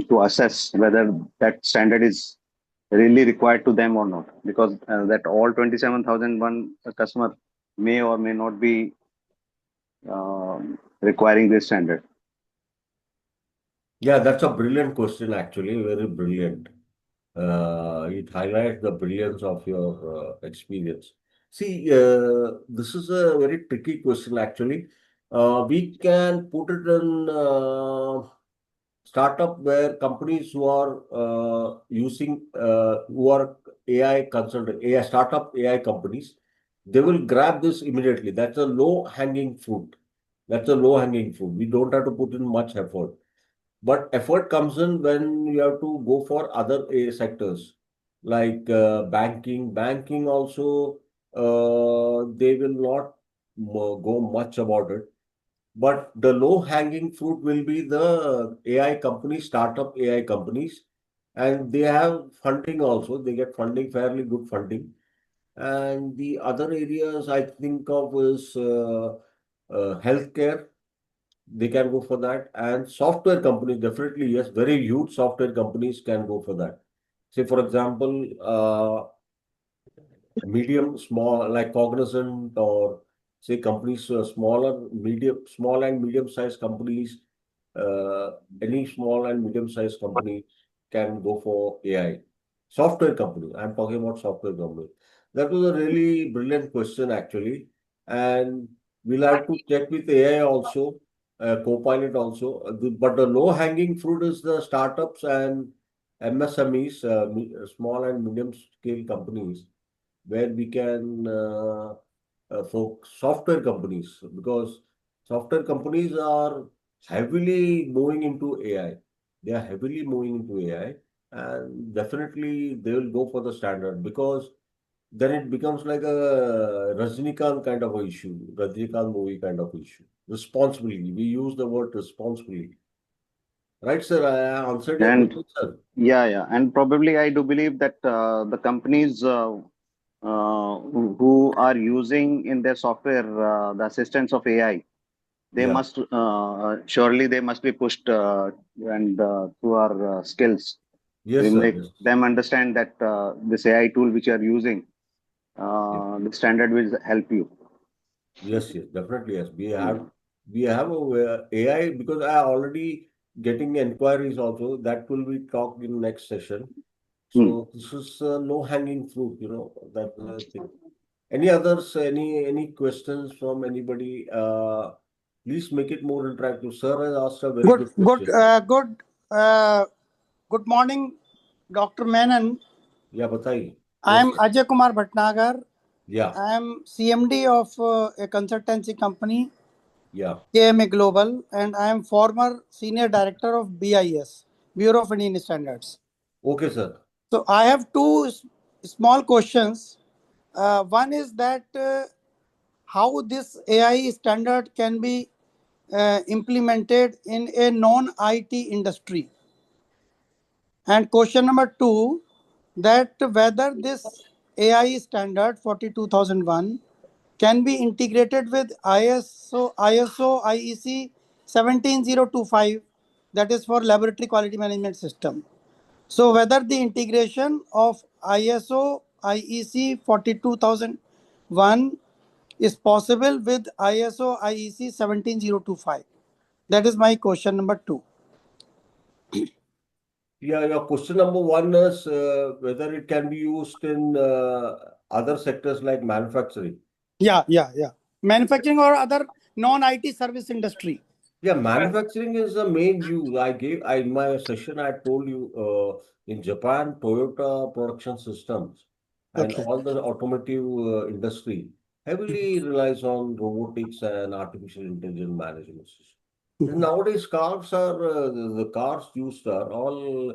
to assess whether that standard is really required to them or not, because that all 27,001 customer may or may not be requiring this standard. Yeah, that's a brilliant question, actually. Very brilliant. It highlights the brilliance of your experience. See, this is a very tricky question, actually. We can put it in startup where companies who are using, who are AI consultant, AI startup AI companies, they will grab this immediately. That's a low hanging fruit. That's a low hanging fruit. We don't have to put in much effort. But effort comes in when you have to go for other sectors like banking. Banking also, they will not go much about it. But the low hanging fruit will be the AI companies, startup AI companies, and they have funding also. They get funding, fairly good funding. And the other areas I think of is healthcare. They can go for that. And software companies, definitely, yes, very huge software companies can go for that. Say, for example, medium, small, like Cognizant, or say companies, small and medium sized companies, uh, any small and medium sized company can go for AI. Software company, I'm talking about software company. That was a really brilliant question, actually. And we'll have to check with AI also, Copilot also. But the low hanging fruit is the startups and MSMEs, small and medium scale companies, where we can for software companies, because software companies are heavily moving into AI. They are heavily moving into AI, and definitely they will go for the standard, because then it becomes like a Rajnikant kind of a issue, Rajnikant movie kind of issue. Responsibly, we use the word responsibly. Right, sir? I answered your And question, sir. yeah, and probably I do believe that the companies who are using in their software the assistance of AI, they Yeah. must surely they must be pushed and through our skills. We Yes, sir. make Yes. them understand that this AI tool which you are using, Yes. the standard will help you. Yes, yes, definitely, yes. Yeah. We have a AI, because I already getting inquiries also. That will be talked in next session. Hmm. So this is low hanging fruit, that thing. Any others? Any questions from anybody? Please make it more interactive. Sir has asked a very Good, good good, question. good morning, Dr. Menon. Yeah, बताइए. I Yes, am sir. Ajay Kumar Bhatnagar. Yeah, I am CMD of a consultancy company, yeah. KMA Global, and I am former Senior Director of BIS, Bureau of Indian Standards. Okay, sir. So I have two small questions. One is that how this AI standard can be implemented in a non-IT industry. And question number two, that whether this AI standard 42001 can be integrated with ISO IEC 17025, that is for laboratory quality management system. So whether the integration of ISO IEC 42001 is possible with ISO IEC 17025. That is my question number two. Yeah, your question number one is whether it can be used in other sectors like manufacturing. Yeah. Manufacturing or other non-IT service industry. Yeah, manufacturing is the main use. In my session, I told you in Japan, Toyota production systems and Okay. all the automotive industry heavily relies on robotics and artificial intelligence management system. And nowadays, the cars used are all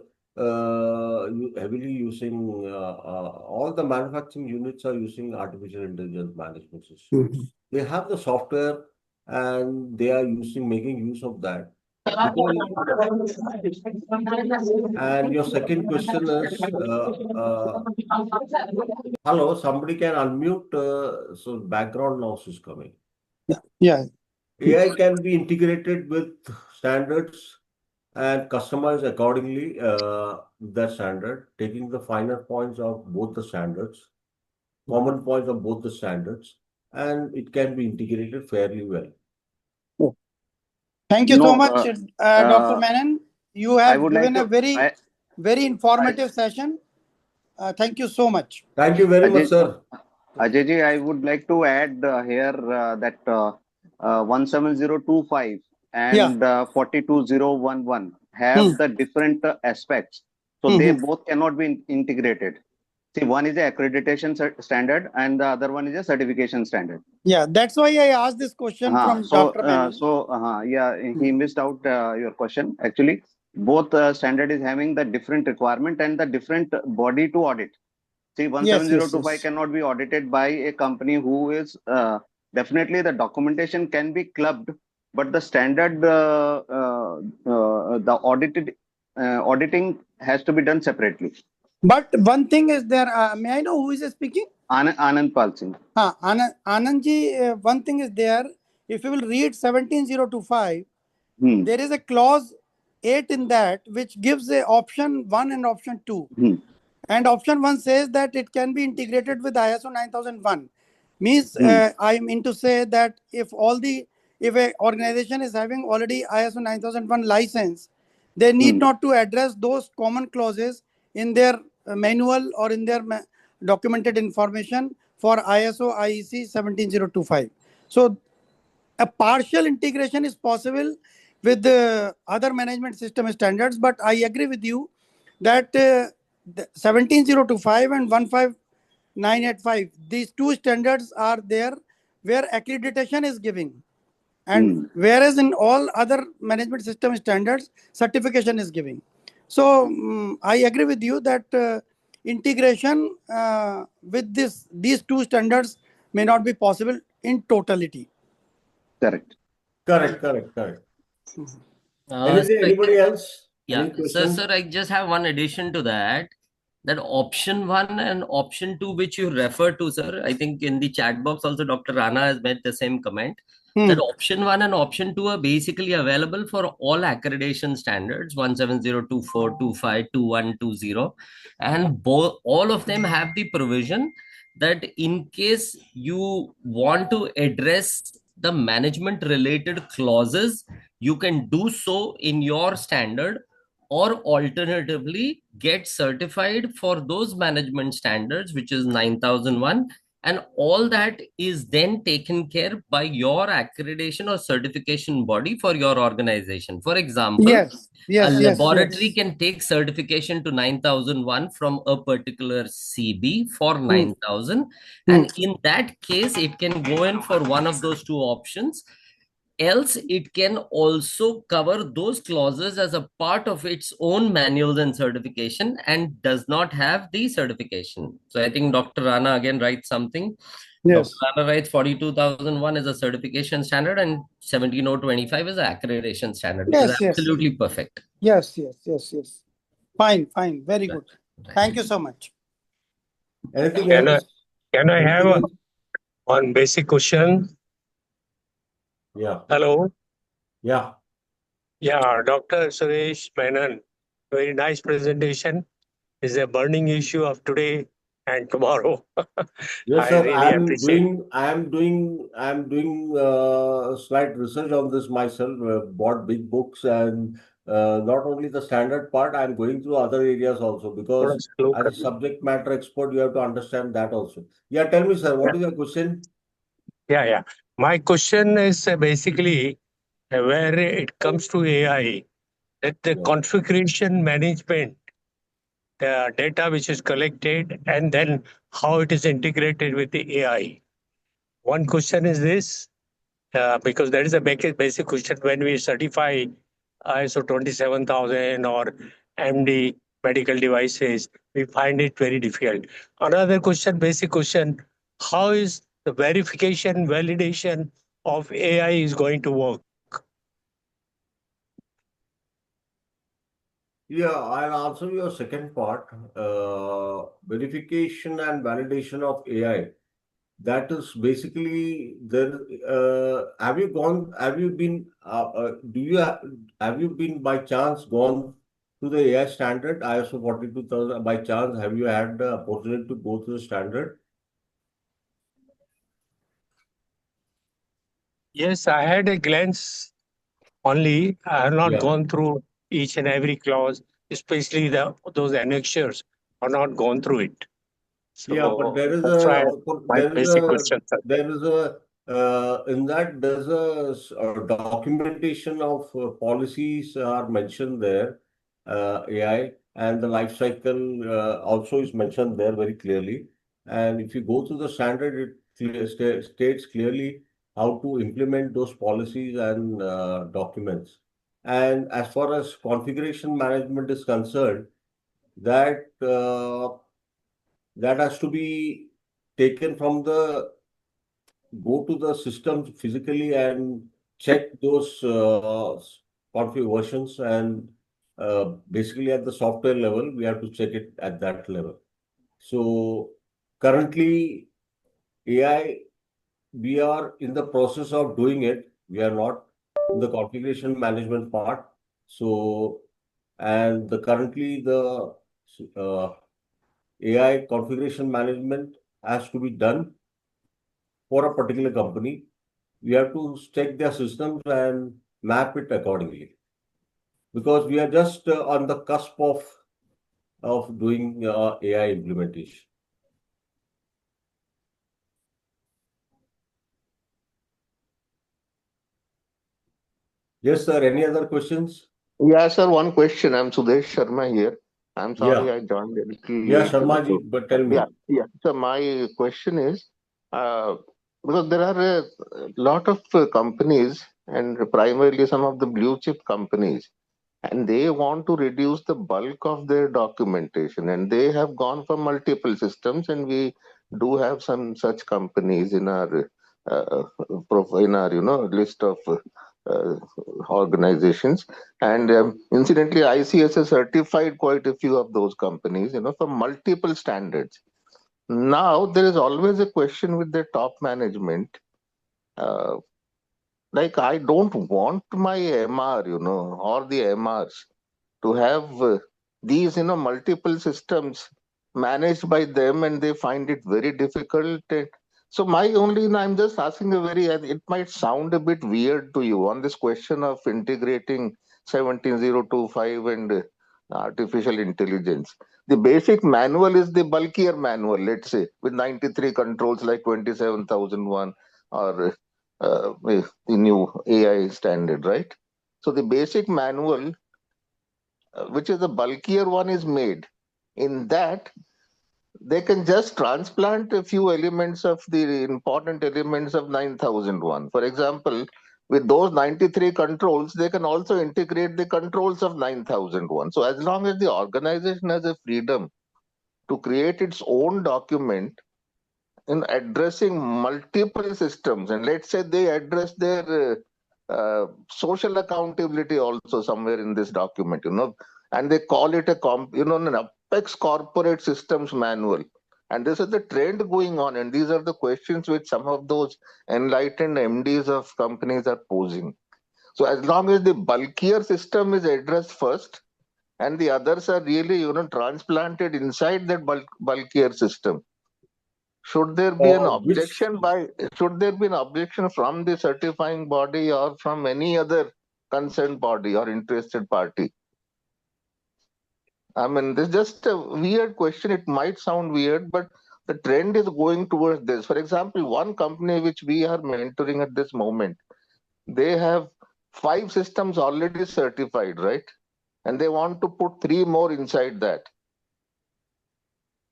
heavily using, all the manufacturing units are using artificial intelligence management system. Mhm. They have the software and they are making use of that. Because, and your second question is, hello, somebody can unmute, so background noise is coming. Yeah. AI can be integrated with standards and customized accordingly the standard, taking the finer points of both the standards, common points of both the standards, and it can be integrated fairly well. Oh. Thank you so No, much, Dr. Menon. You I have would like given a to, very informative session. Thank you so much. Thank you very much, Ajay, sir. Ajay, I would like to add here that 17025 Yeah. and 42011 Hmm. have the different aspects. So they Mhm. both cannot be integrated. See, one is a accreditation standard and the other one is a certification standard. Yeah, that's why I asked this question from Dr. Menon. Yeah, he missed out your question. Actually, both standard is having the different requirement and the different body to audit. See, Yes. 17025 cannot be audited by a company who is definitely the documentation can be clubbed, but the standard, the auditing has to be done separately. But one thing is there. May I know who is speaking? Anand Pal Singh. Anandji, one thing is there. If you will read 17025, Hmm. there is a clause 8 in that which gives a option 1 and option 2. Hmm. And option 1 says that it can be integrated with ISO 9001. Means Hmm. I mean to say that if a organization is having already ISO 9001 license, they need Hmm. not to address those common clauses in their manual or in their documented information for ISO IEC 17025. So a partial integration is possible with the other management system standards, but I agree with you that the 17025 and 15985, these two standards are there where accreditation is giving, and Hmm. whereas in all other management system standards certification is giving. So I agree with you that integration with these two standards may not be possible in totality. Correct. Correct. Sir, Anybody else? yeah, Any questions? sir, I just have one addition to that. That option one and option two, which you refer to, sir, I think in the chat box also Dr. Rana has made the same comment. That option one and option two are basically available for all accreditation standards 17024, 25, 21, 20. And all of them have the provision that in case you want to address the management related clauses, you can do so in your standard, or alternatively get certified for those management standards, which is 9001, and all that is then taken care by your accreditation or certification body for your organization. For example, a laboratory can take certification to 9001 from a particular CB for 9000, and in that case it can go in for one of those two options. Else it can also cover those clauses as a part of its own manuals and certification and does not have the certification. So I think Dr. Rana again writes something. Yes. Dr. Rana writes 42001 is a certification standard and 17025 is an accreditation standard, which is absolutely perfect. Yes. Fine. Very good. Thank you so much. Anything Can I, else? can I Anything have else? one basic question? Yeah. Hello? Yeah. Yeah, Dr. Suresh Menon, very nice presentation. Is a burning issue of today and tomorrow. Yes, I sir. really appreciate. I am doing slight research on this myself. Bought big books and not only the standard part, I'm going through other areas also, because as a subject matter expert, you have to understand that also. Yeah, tell me, sir, what is your question? Yeah. My question is basically where it comes to AI, that the configuration management, the data which is collected, and then how it is integrated with the AI. One question is this, because that is a basic question when we certify ISO 27000 or MD medical devices, we find it very difficult. Another question, basic question, how is the verification, validation of AI is going to work? Yeah, I'll answer your second part. Verification and validation of AI. That is basically there. Have you been, have you been by chance gone to the AI standard, ISO 42000? By chance, have you had the opportunity to go to the standard? Yes, I had a glance only. I have not Yeah. gone through each and every clause, especially those annexures. I have not gone through it. Yeah, but So that's why my basic question, sir. in that there's a documentation of policies are mentioned there, AI, and the life cycle also is mentioned there very clearly. And if you go to the standard, it states clearly how to implement those policies and documents. And as far as configuration management is concerned, that that has to be taken from the go to the system physically and check those config versions, and basically at the software level we have to check it at that level. So currently AI, we are in the process of doing it. We are not in the configuration management part. So, and currently the uh, AI configuration management has to be done for a particular company. We have to check their systems and map it accordingly, because we are just on the cusp of doing AI implementation. Yes, sir. Any other questions? Yeah, sir, one question. I'm Sudesh Sharma here. I'm sorry Yeah. I joined a little Yeah, late. Sharma ji, but tell me. Yeah. So my question is, uh, because there are a lot of companies and primarily some of the blue chip companies, and they want to reduce the bulk of their documentation, and they have gone for multiple systems, and we do have some such companies in our list of organizations. And incidentally, ICS has certified quite a few of those companies, for multiple standards. Now there is always a question with the top management, uh, like I don't want my MR, or the MRs to have these multiple systems managed by them, and they find it very difficult. So my only, I'm just asking a very, it might sound a bit weird to you on this question of integrating 17025 and artificial intelligence. The basic manual is the bulkier manual, let's say, with 93 controls like 27001 or the new AI standard, right? So the basic manual, which is the bulkier one, is made. In that, they can just transplant a few elements of the important elements of 9001. For example, with those 93 controls, they can also integrate the controls of 9001. So as long as the organization has a freedom to create its own document in addressing multiple systems, and let's say they address their social accountability also somewhere in this document, and they call it an apex corporate systems manual. And this is the trend going on, and these are the questions which some of those enlightened MDs of companies are posing. So as long as the bulkier system is addressed first, and the others are really transplanted inside that bulkier system, should there be an Which objection from the certifying body or from any other concerned body or interested party? I mean, this is just a weird question. It might sound weird, but the trend is going towards this. For example, one company which we are mentoring at this moment, they have 5 systems already certified, right? And they want to put 3 more inside that.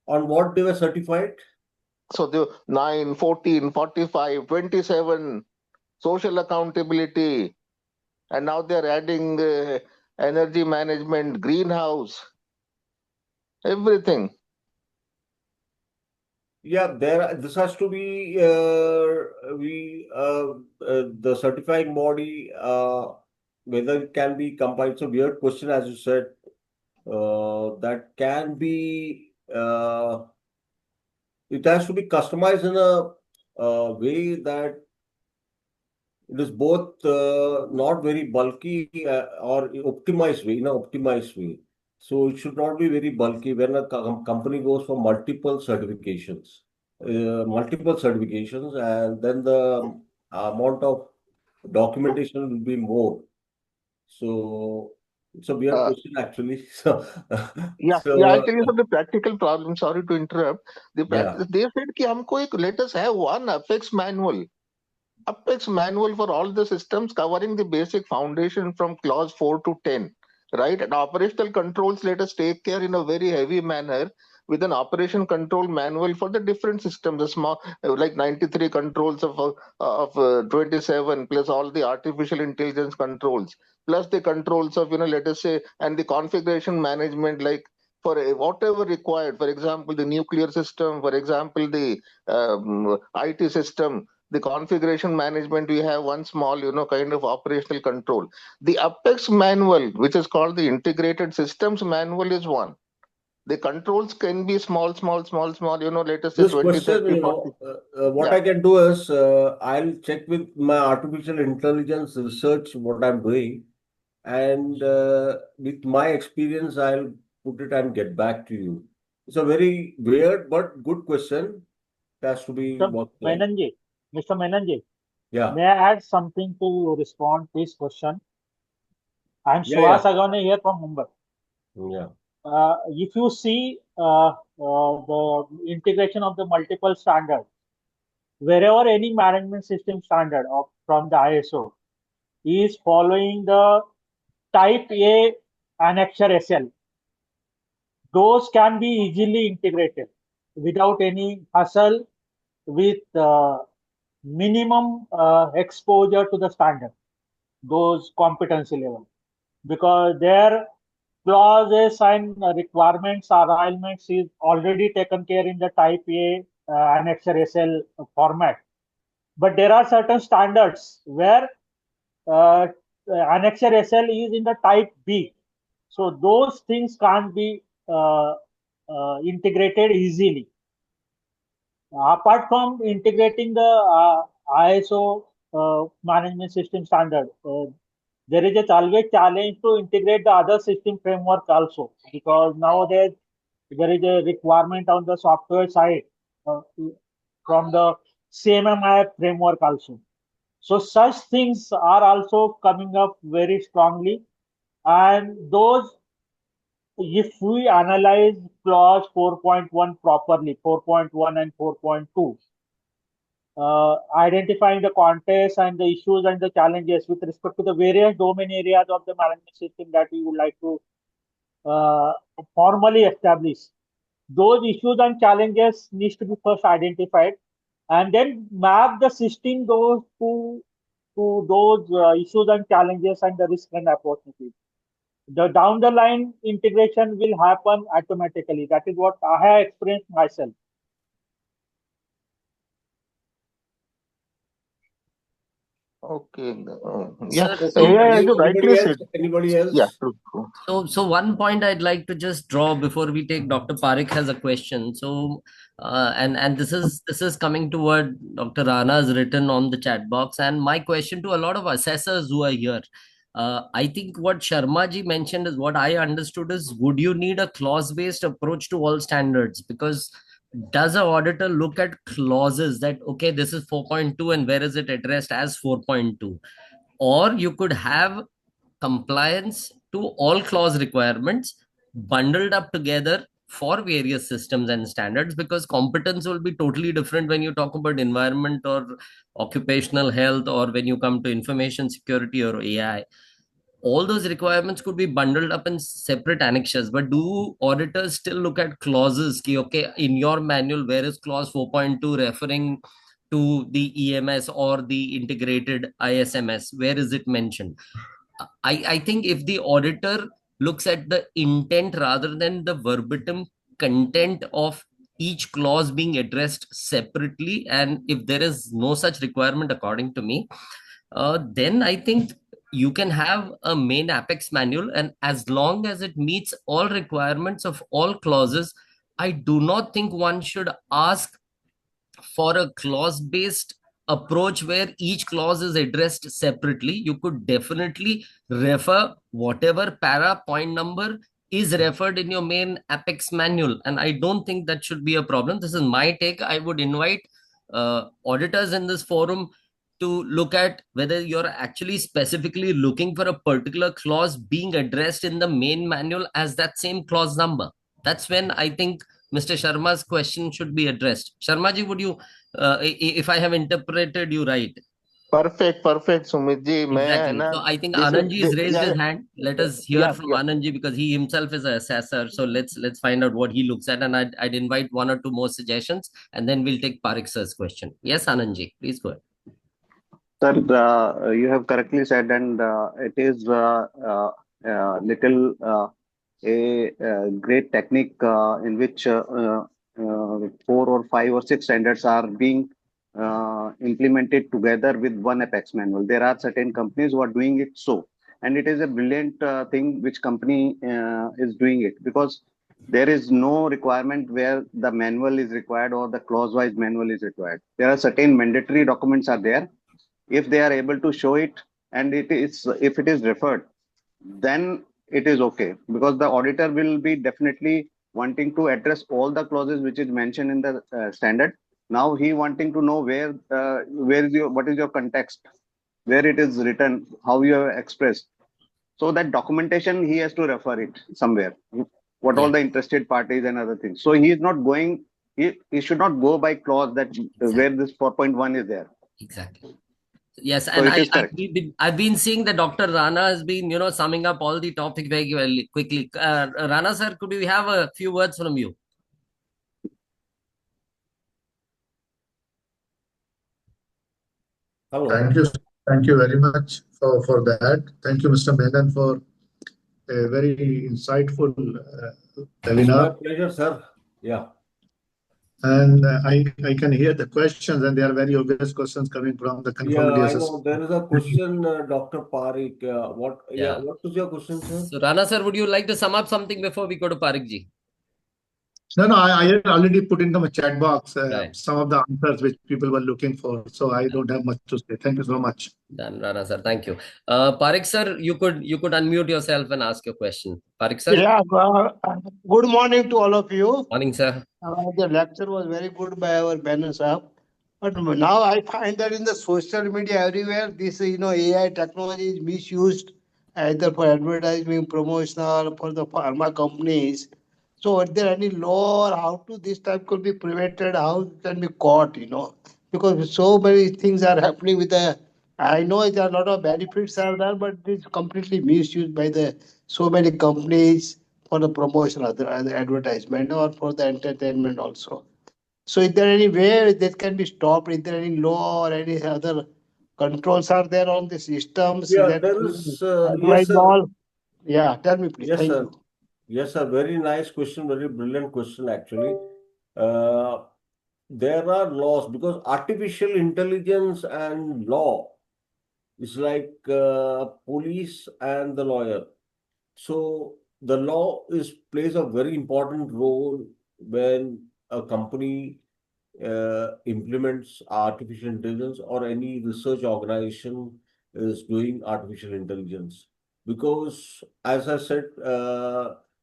On what they were certified? So the 9, 14, 45, 27, social accountability, and now they're adding energy management, greenhouse, everything. Yeah, this has to be the certifying body, whether it can be combined. It's a weird question, as you said. That can be it has to be customized in a way that it is both not very bulky or optimized way, in an optimized way. So it should not be very bulky when a company goes for multiple certifications, and then the amount of documentation will be more. So it's a weird Uh, question actually. yeah, I'll tell you some of the practical problem. Sorry to interrupt. Yeah. They said कि हमको एक let us have one Apex manual for all the systems covering the basic foundation from clause 4 to 10, right? And operational controls let us take care in a very heavy manner with an operation control manual for the different systems, the small, like 93 controls of 27, plus all the artificial intelligence controls, plus the controls of, let us say, and the configuration management, like for whatever required, for example, the nuclear system, for example, the IT system, the configuration management, we have one small, kind of operational control. The Apex manual, which is called the integrated systems manual, is one. The controls can be small, let us say This 20, question, 30, 40. what Yeah. I can do is I'll check with my artificial intelligence research what I'm doing, and with my experience, I'll put it and get back to you. It's a very weird but good question. It has to be Mr. worked right. Menon ji, Mr. Menon ji, Yeah, may I add something to respond to this question? I'm yeah, yeah, Suhas Agane here from Mumbai. yeah. If you see the integration of the multiple standards, wherever any management system standard from the ISO is following the type A annexure SL, those can be easily integrated without any hassle, with minimum exposure to the standard, those competency level, because their clauses and requirements, alignments is already taken care in the type A annexure SL format. But there are certain standards where uh, annexure SL is in the type B. So those things can't be integrated easily. Apart from integrating the ISO management system standard, there is a always challenge to integrate the other system framework also, because nowadays there is a requirement on the software side uh, from the CMMI framework also. So such things are also coming up very strongly, and those, if we analyze clause 4.1 properly, 4.1 and 4.2, identifying the context and the issues and the challenges with respect to the various domain areas of the management system that we would like to formally establish. Those issues and challenges needs to be first identified, and then map the system to those issues and challenges and the risk and opportunities. The down the line integration will happen automatically. That is what I have experienced myself. Okay. Yeah. Sir, As you rightly said. Anybody else? Yeah, true. So one point I'd like to just draw before we take Dr. Parekh has a question. So and this is coming to what Dr. Rana has written on the chat box, and my question to a lot of assessors who are here. I think what Sharma ji mentioned is what I understood is, would you need a clause-based approach to all standards? Because does a auditor look at clauses that, okay, this is 4.2 and where is it addressed as 4.2? Or you could have compliance to all clause requirements bundled up together for various systems and standards, because competence will be totally different when you talk about environment or occupational health, or when you come to information security or AI. All those requirements could be bundled up in separate annexures. But do auditors still look at clauses? Ki, okay, in your manual, where is clause 4.2 referring to the EMS or the integrated ISMS? Where is it mentioned? I think if the auditor looks at the intent rather than the verbatim content of each clause being addressed separately, and if there is no such requirement according to me, then I think you can have a main Apex manual, and as long as it meets all requirements of all clauses, I do not think one should ask for a clause based approach where each clause is addressed separately. You could definitely refer whatever para point number is referred in your main Apex manual, and I don't think that should be a problem. This is my take. I would invite auditors in this forum to look at whether you're actually specifically looking for a particular clause being addressed in the main manual as that same clause number. That's when I think Mr. Sharma's question should be addressed. Sharma ji, would you, if I have interpreted you right? Perfect, Sumit ji. Exactly. So I think Anand ji has raised his hand. Let us hear from Anand ji, because he himself is an assessor. So let's find out what he looks at, and I'd invite one or two more suggestions, and then we'll take Parik sir's question. Yes, Anand ji, please go ahead. Sir, you have correctly said, and it is little great technique in which 4 or 5 or 6 standards are being implemented together with one Apex manual. There are certain companies who are doing it so, and it is a brilliant thing which company is doing it, because there is no requirement where the manual is required or the clause-wise manual is required. There are certain mandatory documents are there. If they are able to show it, and if it is referred, then it is okay, because the auditor will be definitely wanting to address all the clauses which is mentioned in the standard. Now he wanting to know where is what is your context, where it is written, how you have expressed. So that documentation he has to refer it somewhere, what all the interested parties and other things. So he is not going, he should not go by clause that where this 4.1 is there. Exactly. Yes, So and it is correct. I've been seeing that Dr. Rana has been, summing up all the topic very, very quickly. Rana sir, could we have a few words from you? Hello. Thank you very much for that. Thank you, Mr. Menon, for a very insightful webinar. My pleasure, sir. Yeah. And I can hear the questions, and they are very obvious questions coming from the conformity Yeah, I assessment. know. There is a question, Dr. Parik. What was your question, sir? So, Rana sir, would you like to sum up something before we go to Parik ji? No, I had already put in the chat box Right. some of the answers which people were looking for. So I don't have much to say. Thank you so much. Done, Rana sir. Thank you. Parik sir, you could unmute yourself and ask your question. Parik sir. Yeah. Good morning to all of you. Morning, sir. The lecture was very good by our Menon sir. But now I find that in the social media everywhere, this AI technology is misused either for advertising, promotional, for the pharma companies. So is there any law or how to this type could be prevented? How it can be caught? Because so many things are happening with the. I know there are a lot of benefits are there, but it's completely misused by the so many companies for the promotion of the advertisement or for the entertainment also. So is there any way that can be stopped? Is there any law or any other controls are there on the systems? Yeah, that there is. advise Yes, sir. all? Yeah, tell me please. Yes, Thank sir. you. Yes, sir. Very nice question. Very brilliant question, actually. There are laws, because artificial intelligence and law is like police and the lawyer. So the law plays a very important role when a company implements artificial intelligence, or any research organization is doing artificial intelligence. Because, as I said,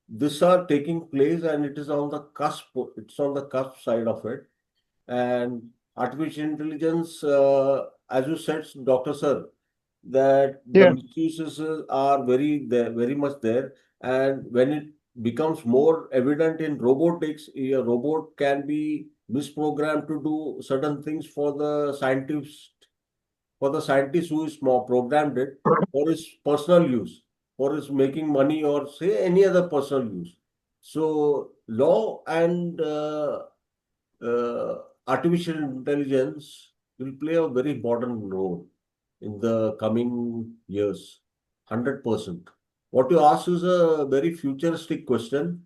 these are taking place, and it is on the cusp. It's on the cusp side of it. And artificial intelligence, as you said, Dr. Sir, that the Yes. misuses are very much there. And when it becomes more evident in robotics, a robot can be misprogrammed to do certain things for the scientist who is more programmed it for his personal use, for his making money or say any other personal use. So law and artificial intelligence will play a very important role in the coming years, 100%. What you ask is a very futuristic question.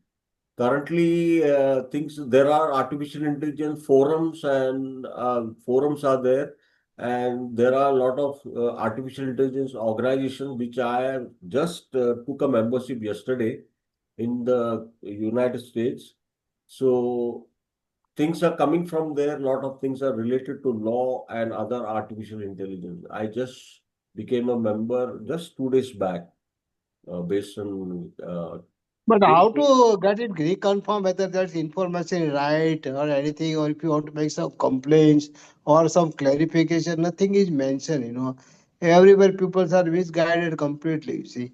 Currently, things there are artificial intelligence forums and forums are there, and there are a lot of artificial intelligence organizations which I have just took a membership yesterday in the United States. So things are coming from there. A lot of things are related to law and other artificial intelligence. I just became a member just 2 days back, based on. But how to get it reconfirm whether that information is right or anything, or if you want to make some complaints or some clarification, nothing is mentioned. Everywhere people are misguided completely, you see.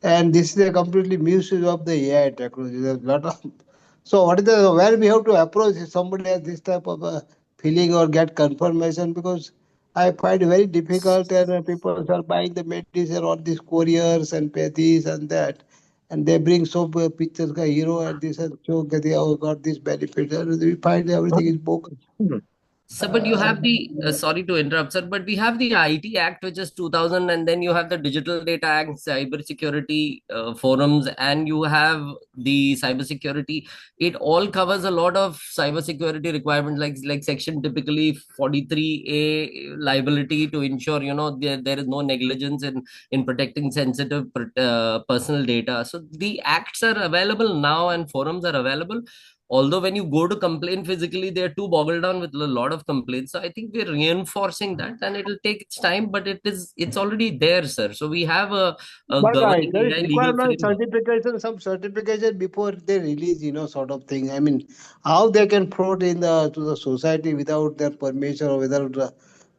And this is a completely misuse of the AI technology. There's a lot of so what is the where we have to approach if somebody has this type of a feeling or get confirmation, because I find it very difficult, and people are buying the medicine or these couriers and pay this and that, and they bring so pictures ka hero and this and show that they have got this benefit, and we find everything is bogus. Sir, but you have the, sorry to interrupt, sir, but we have the IT Act, which is 2000, and then you have the Digital Data Act, cybersecurity forums, and you have the cybersecurity. It all covers a lot of cybersecurity requirements, like section typically 43A liability to ensure, there is no negligence in protecting sensitive personal data. So the acts are available now and forums are available. Although when you go to complain physically, they're too boggled down with a lot of complaints. So I think we're reinforcing that, and it'll take its time, but it's already there, sir. So we have a But governing there is AI legal requirement framework. certification, some certification before they release, sort of thing. I mean, how they can fraud in the to the society without their permission or without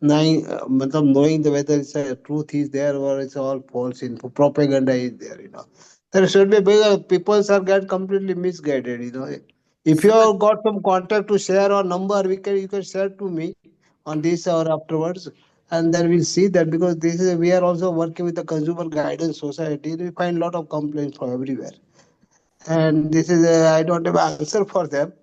knowing whether it's a truth is there or it's all false info, propaganda is there. There should be bigger people are get completely misguided. If you Sir, but have got some contact to share or number, you can share to me on this or afterwards, and then we'll see that, because this is we are also working with the consumer guidance society. We find a lot of complaints from everywhere, and this is I don't have an answer for them.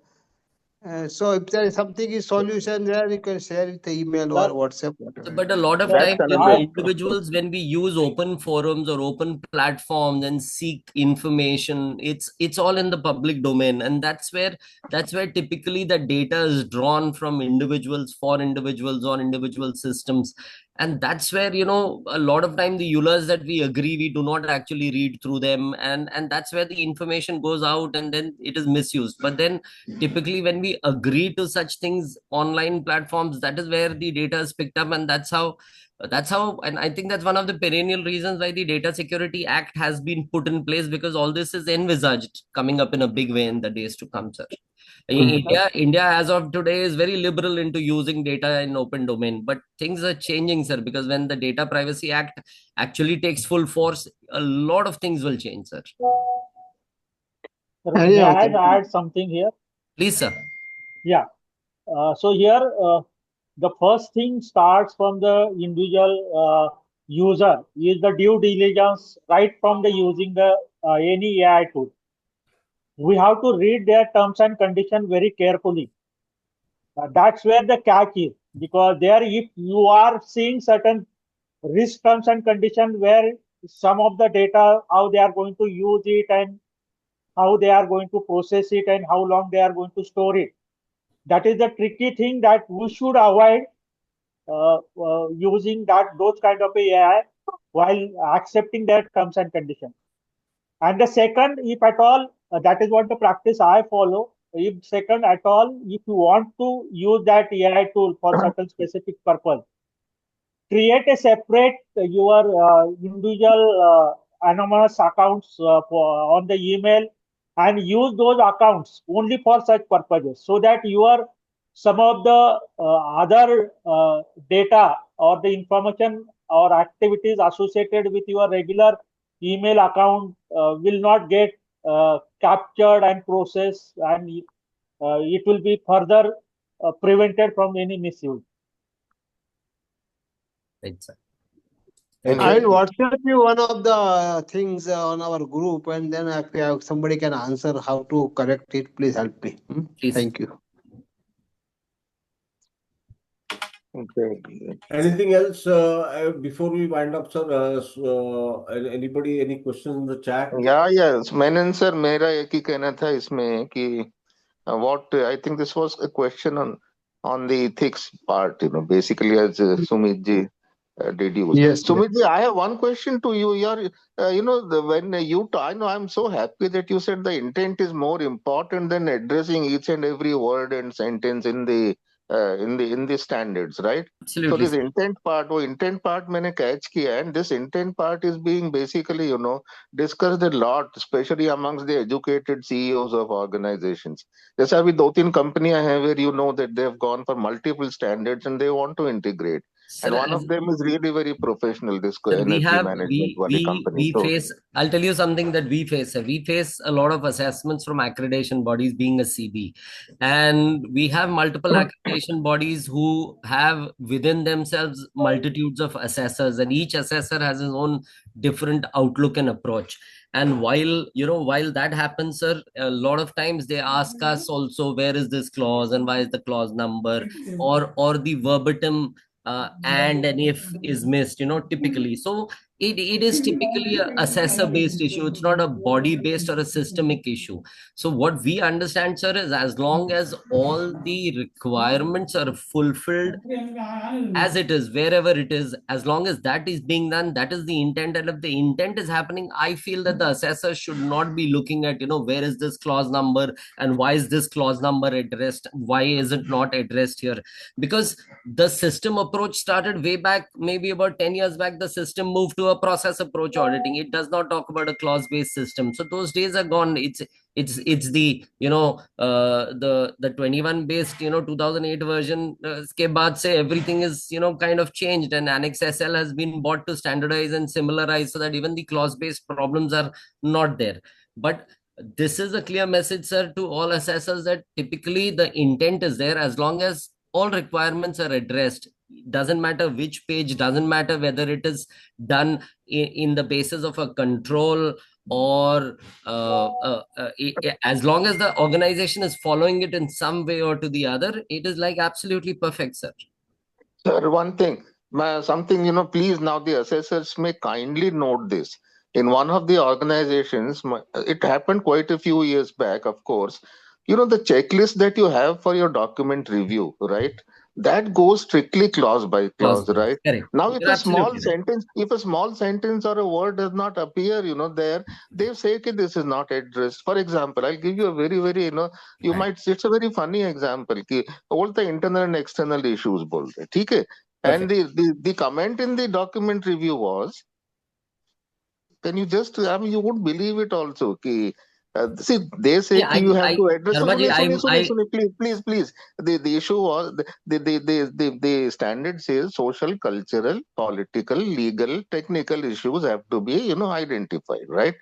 So if there is something is solution there, you can share it the email or Sir, WhatsApp, whatever it But a is. lot of sir, That's time, another. individuals, when we use open forums or open platforms and seek information, it's all in the public domain, and that's where typically the data is drawn from individuals for individuals on individual systems, and that's where a lot of time the EULAs that we agree, we do not actually read through them, and that's where the information goes out and then it is misused. But then typically when we agree to such things online platforms, that is where the data is picked up, and that's how and I think that's one of the perennial reasons why the Data Security Act has been put in place, because all this is envisaged coming up in a big way in the days to come, sir. India as of today is very liberal into using data in open domain, but things are changing, sir, because when the Data Privacy Act actually takes full force, a lot of things will change, sir. sir, may Anyhow, I add something here? Please, sir. Yeah. So here, the first thing starts from the individual user is the due diligence right from the using the any AI tool. We have to read their terms and conditions very carefully. That's where the catch is, because there, if you are seeing certain risk terms and conditions where some of the data, how they are going to use it and how they are going to process it and how long they are going to store it. That is the tricky thing that we should avoid using those kind of AI while accepting their terms and conditions. And the second, if at all, that is what the practice I follow. If second at all, if you want to use that AI tool for certain specific purpose, create a separate your individual anonymous accounts on the email, and use those accounts only for such purposes, so that some of the other data or the information or activities associated with your regular email account will not get captured and processed, and it will be further prevented from any misuse. Right, sir. Thank And you. WhatsApp is one of the things on our group, and then if you have somebody can answer how to correct it, please help me. Please. Thank you. Okay. Anything else before we wind up, sir? Anybody, any questions in the chat? Yes. Menon sir, मेरा एक ही कहना था इसमें कि what I think this was a question on the ethics part, basically as Sumit ji deduced. Yes. Sumit ji, I have one question to you. When I know I'm so happy that you said the intent is more important than addressing each and every word and sentence in the standards, right? So Absolutely, this sir. intent part मैंने catch किया, and this intent part is being basically discussed a lot, especially amongst the educated CEOs of organizations. जैसे अभी 2-3 कंपनियां हैं where you know that they've gone for multiple standards and they want to integrate. Sir, And one of them is really very professional, this Sir, energy management wali company. we So face, I'll tell you something that we face. Sir. We face a lot of assessments from accreditation bodies being a CB. And we have multiple accreditation bodies who have within themselves multitudes of assessors, and each assessor has his own different outlook and approach. And while that happens, sir, a lot of times they ask us also, where is this clause and why is the clause number, or the verbatim and an if is missed, typically. So it is typically a assessor based issue. It's not a body based or a systemic issue. So what we understand, sir, is as long as all the requirements are fulfilled as it is, wherever it is, as long as that is being done, that is the intent. And if the intent is happening, I feel that the assessor should not be looking at, where is this clause number and why is this clause number addressed? Why is it not addressed here? Because the system approach started way back, maybe about 10 years back. The system moved to a process approach auditing. It does not talk about a clause based system. So those days are gone. It's the the 21 based 2008 version ke baad se everything is kind of changed, and Annex SL has been bought to standardize and similarize so that even the clause based problems are not there. But this is a clear message, sir, to all assessors, that typically the intent is there as long as all requirements are addressed. Doesn't matter which page, doesn't matter whether it is done in the basis of a control or as long as the organization is following it in some way or to the other, it is like absolutely perfect, sir. sir, one thing, something, please now the assessors may kindly note this. In one of the organizations, it happened quite a few years back, of course. The checklist that you have for your document review, right? That goes strictly clause by Clause clause, based. right? Correct. Now, if You're a small absolutely right. sentence or a word does not appear, there, they say that this is not addressed. For example, I'll give you a very, very, Right. it's a very funny example. कि all the internal and external issues बोलते हैं, ठीक है? And Perfect. the comment in the document review was, can you just, I mean, you would believe it also. Ki, see, they say Yeah, ki you have to address. So, Sharma ji, please. The issue was, the standard says social, cultural, political, legal, technical issues have to be, identified, right?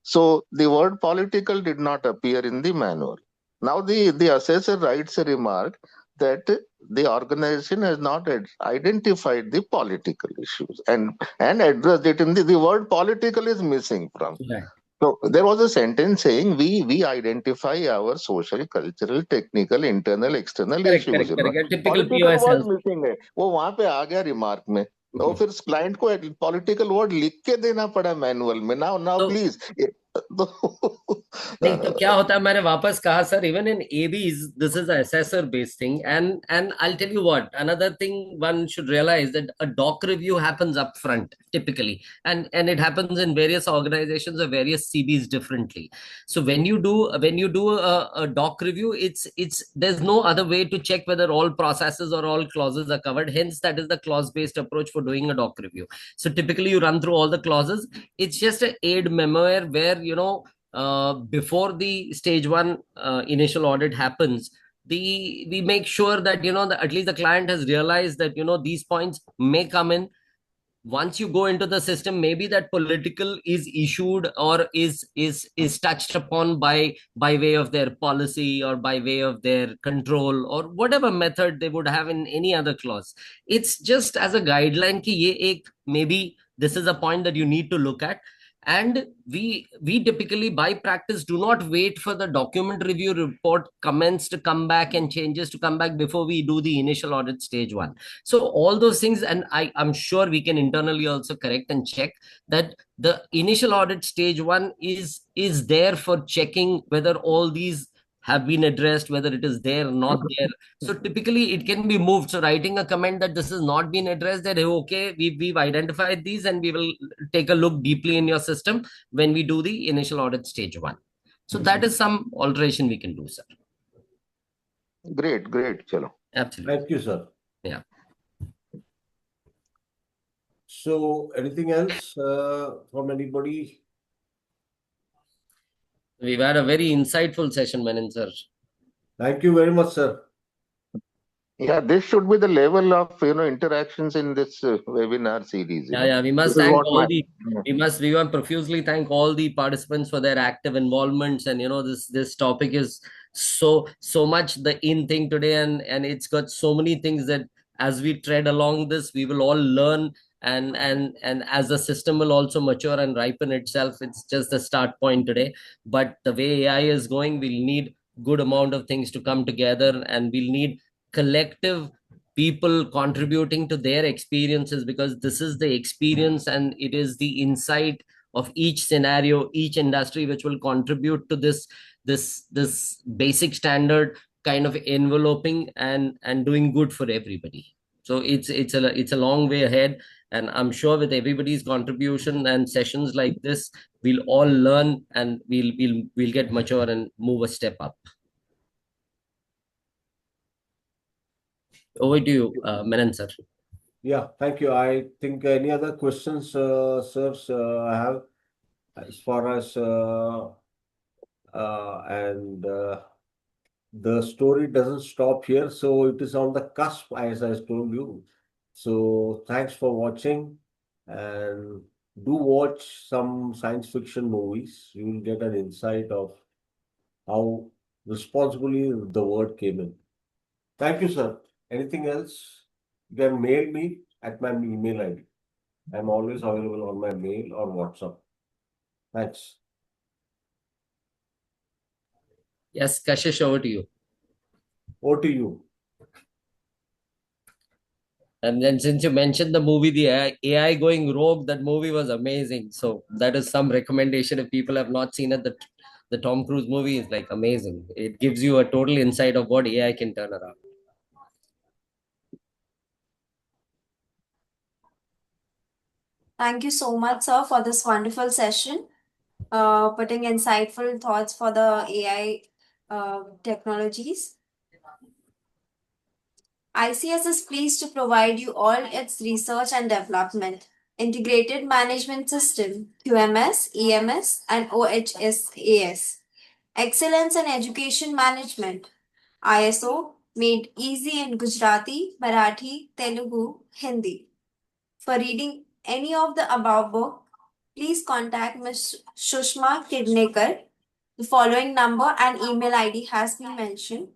So the word political did not appear in the manual. Now the assessor writes a remark that the organization has not identified the political issues and addressed it in the word political is missing from. right. So there was a sentence saying we identify our social, cultural, technical, internal, external Correct, issues. correct. A typical Political POS word help. missing है वो वहां पे आ गया remark में और फिर client को political word लिख के देना पड़ा मैनुअल में नाउ तो प्लीज नहीं तो क्या होता है, मैंने वापस कहा sir, even in abs this is assessor based thing, and I tell you what, another thing one should realise that a doc review happens up front typically, and it happens in various organizations or various CBs differently. So when you do a doc review, it's there's no other way to check whether all processes or all clauses are covered. Hence, that is the clause based approach for doing a doc review. So typically you run through all the clauses. It's just a aid memoir where before the stage one initial audit happens, we make sure that at least the client has realized that these points may come in. once you go into the system, maybe that political is issued or is touched upon by way of their policy or by way of their control or whatever method they would have in any other clause. It's just as a guideline ki ye ek, maybe this is a point that you need to look at. And we typically by practice do not wait for the document review report comments to come back and changes to come back before we do the initial audit stage one. So all those things, and I'm sure we can internally also correct and check that the initial audit stage one is there for checking whether all these have been addressed, whether it is there or not there. So typically it can be moved. So writing a comment that this has not been addressed, that okay, we've identified these and we will take a look deeply in your system when we do the initial audit stage one. So that is some alteration we can do, sir. Great, great. Chalo. Absolutely. Thank you, sir. Yeah. So anything else from anybody? We've had a very insightful session, Menon, sir. Thank you very much, sir. Yeah, this should be the level of interactions in this webinar series. Yeah, we must thank all the we want profusely thank all the participants for their active involvements. And this topic is so much the in thing today, and it's got so many things that as we tread along this, we will all learn, and as the system will also mature and ripen itself. It's just the start point today, but the way AI is going, we'll need good amount of things to come together, and we'll need collective people contributing to their experiences, because this is the experience and it is the insight of each scenario, each industry, which will contribute to this basic standard kind of enveloping and doing good for everybody. So it's a long way ahead, and I'm sure with everybody's contribution and sessions like this, we'll all learn and we'll get mature and move a step up. Over to you, Menon, sir. Yeah, thank you. I think any other questions, sirs, I have as far as the story doesn't stop here. So it is on the cusp, as I told you. So thanks for watching, and do watch some science fiction movies. You will get an insight of how responsibly the word came in. Thank you, sir. Anything else? You can mail me at my email ID. I'm always available on my mail or WhatsApp. Thanks. Yes, Kashish, over to you. Over to you. And then since you mentioned the movie, the AI going rogue, that movie was amazing. So that is some recommendation if people have not seen it. The Tom Cruise movie is like amazing. It gives you a total insight of what AI can turn around. Thank you so much, sir, for this wonderful session, putting insightful thoughts for the AI technologies. ICS is pleased to provide you all its research and development, integrated management system, QMS, EMS, and OHSAS, excellence in education management, ISO, made easy in Gujarati, Marathi, Telugu, Hindi. For reading any of the above book, please contact Ms. Shushma Kidnekar. The following number and email ID has been mentioned.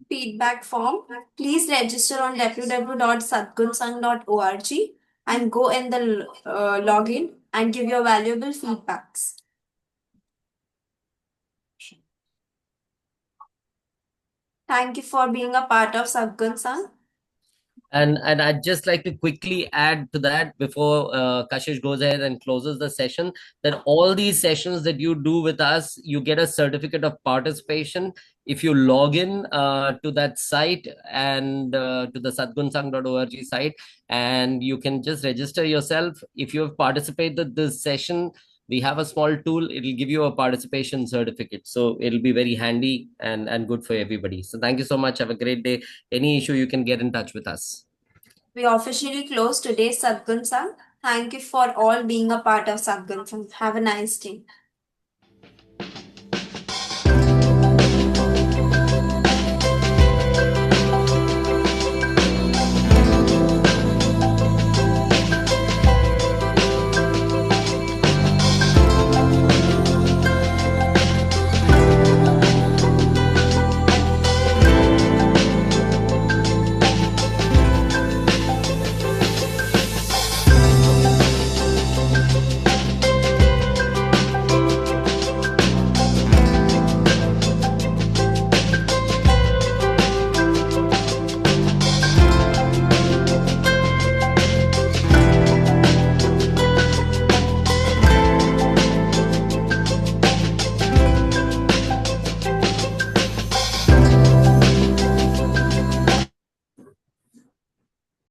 Feedback form. Please register on www.sadgunsang.org and go in the login and give your valuable feedbacks. Thank you for being a part of Sadgunsang. And I'd just like to quickly add to that before Kashish goes ahead and closes the session, that all these sessions that you do with us, you get a certificate of participation if you log in to that site and to the sadgunsang.org site, and you can just register yourself. If you have participated this session, we have a small tool. It'll give you a participation certificate. So it'll be very handy and good for everybody. So thank you so much. Have a great day. Any issue, you can get in touch with us. We officially close today's Sadgunsang. Thank you for all being a part of Sadgunsang. Have a nice day.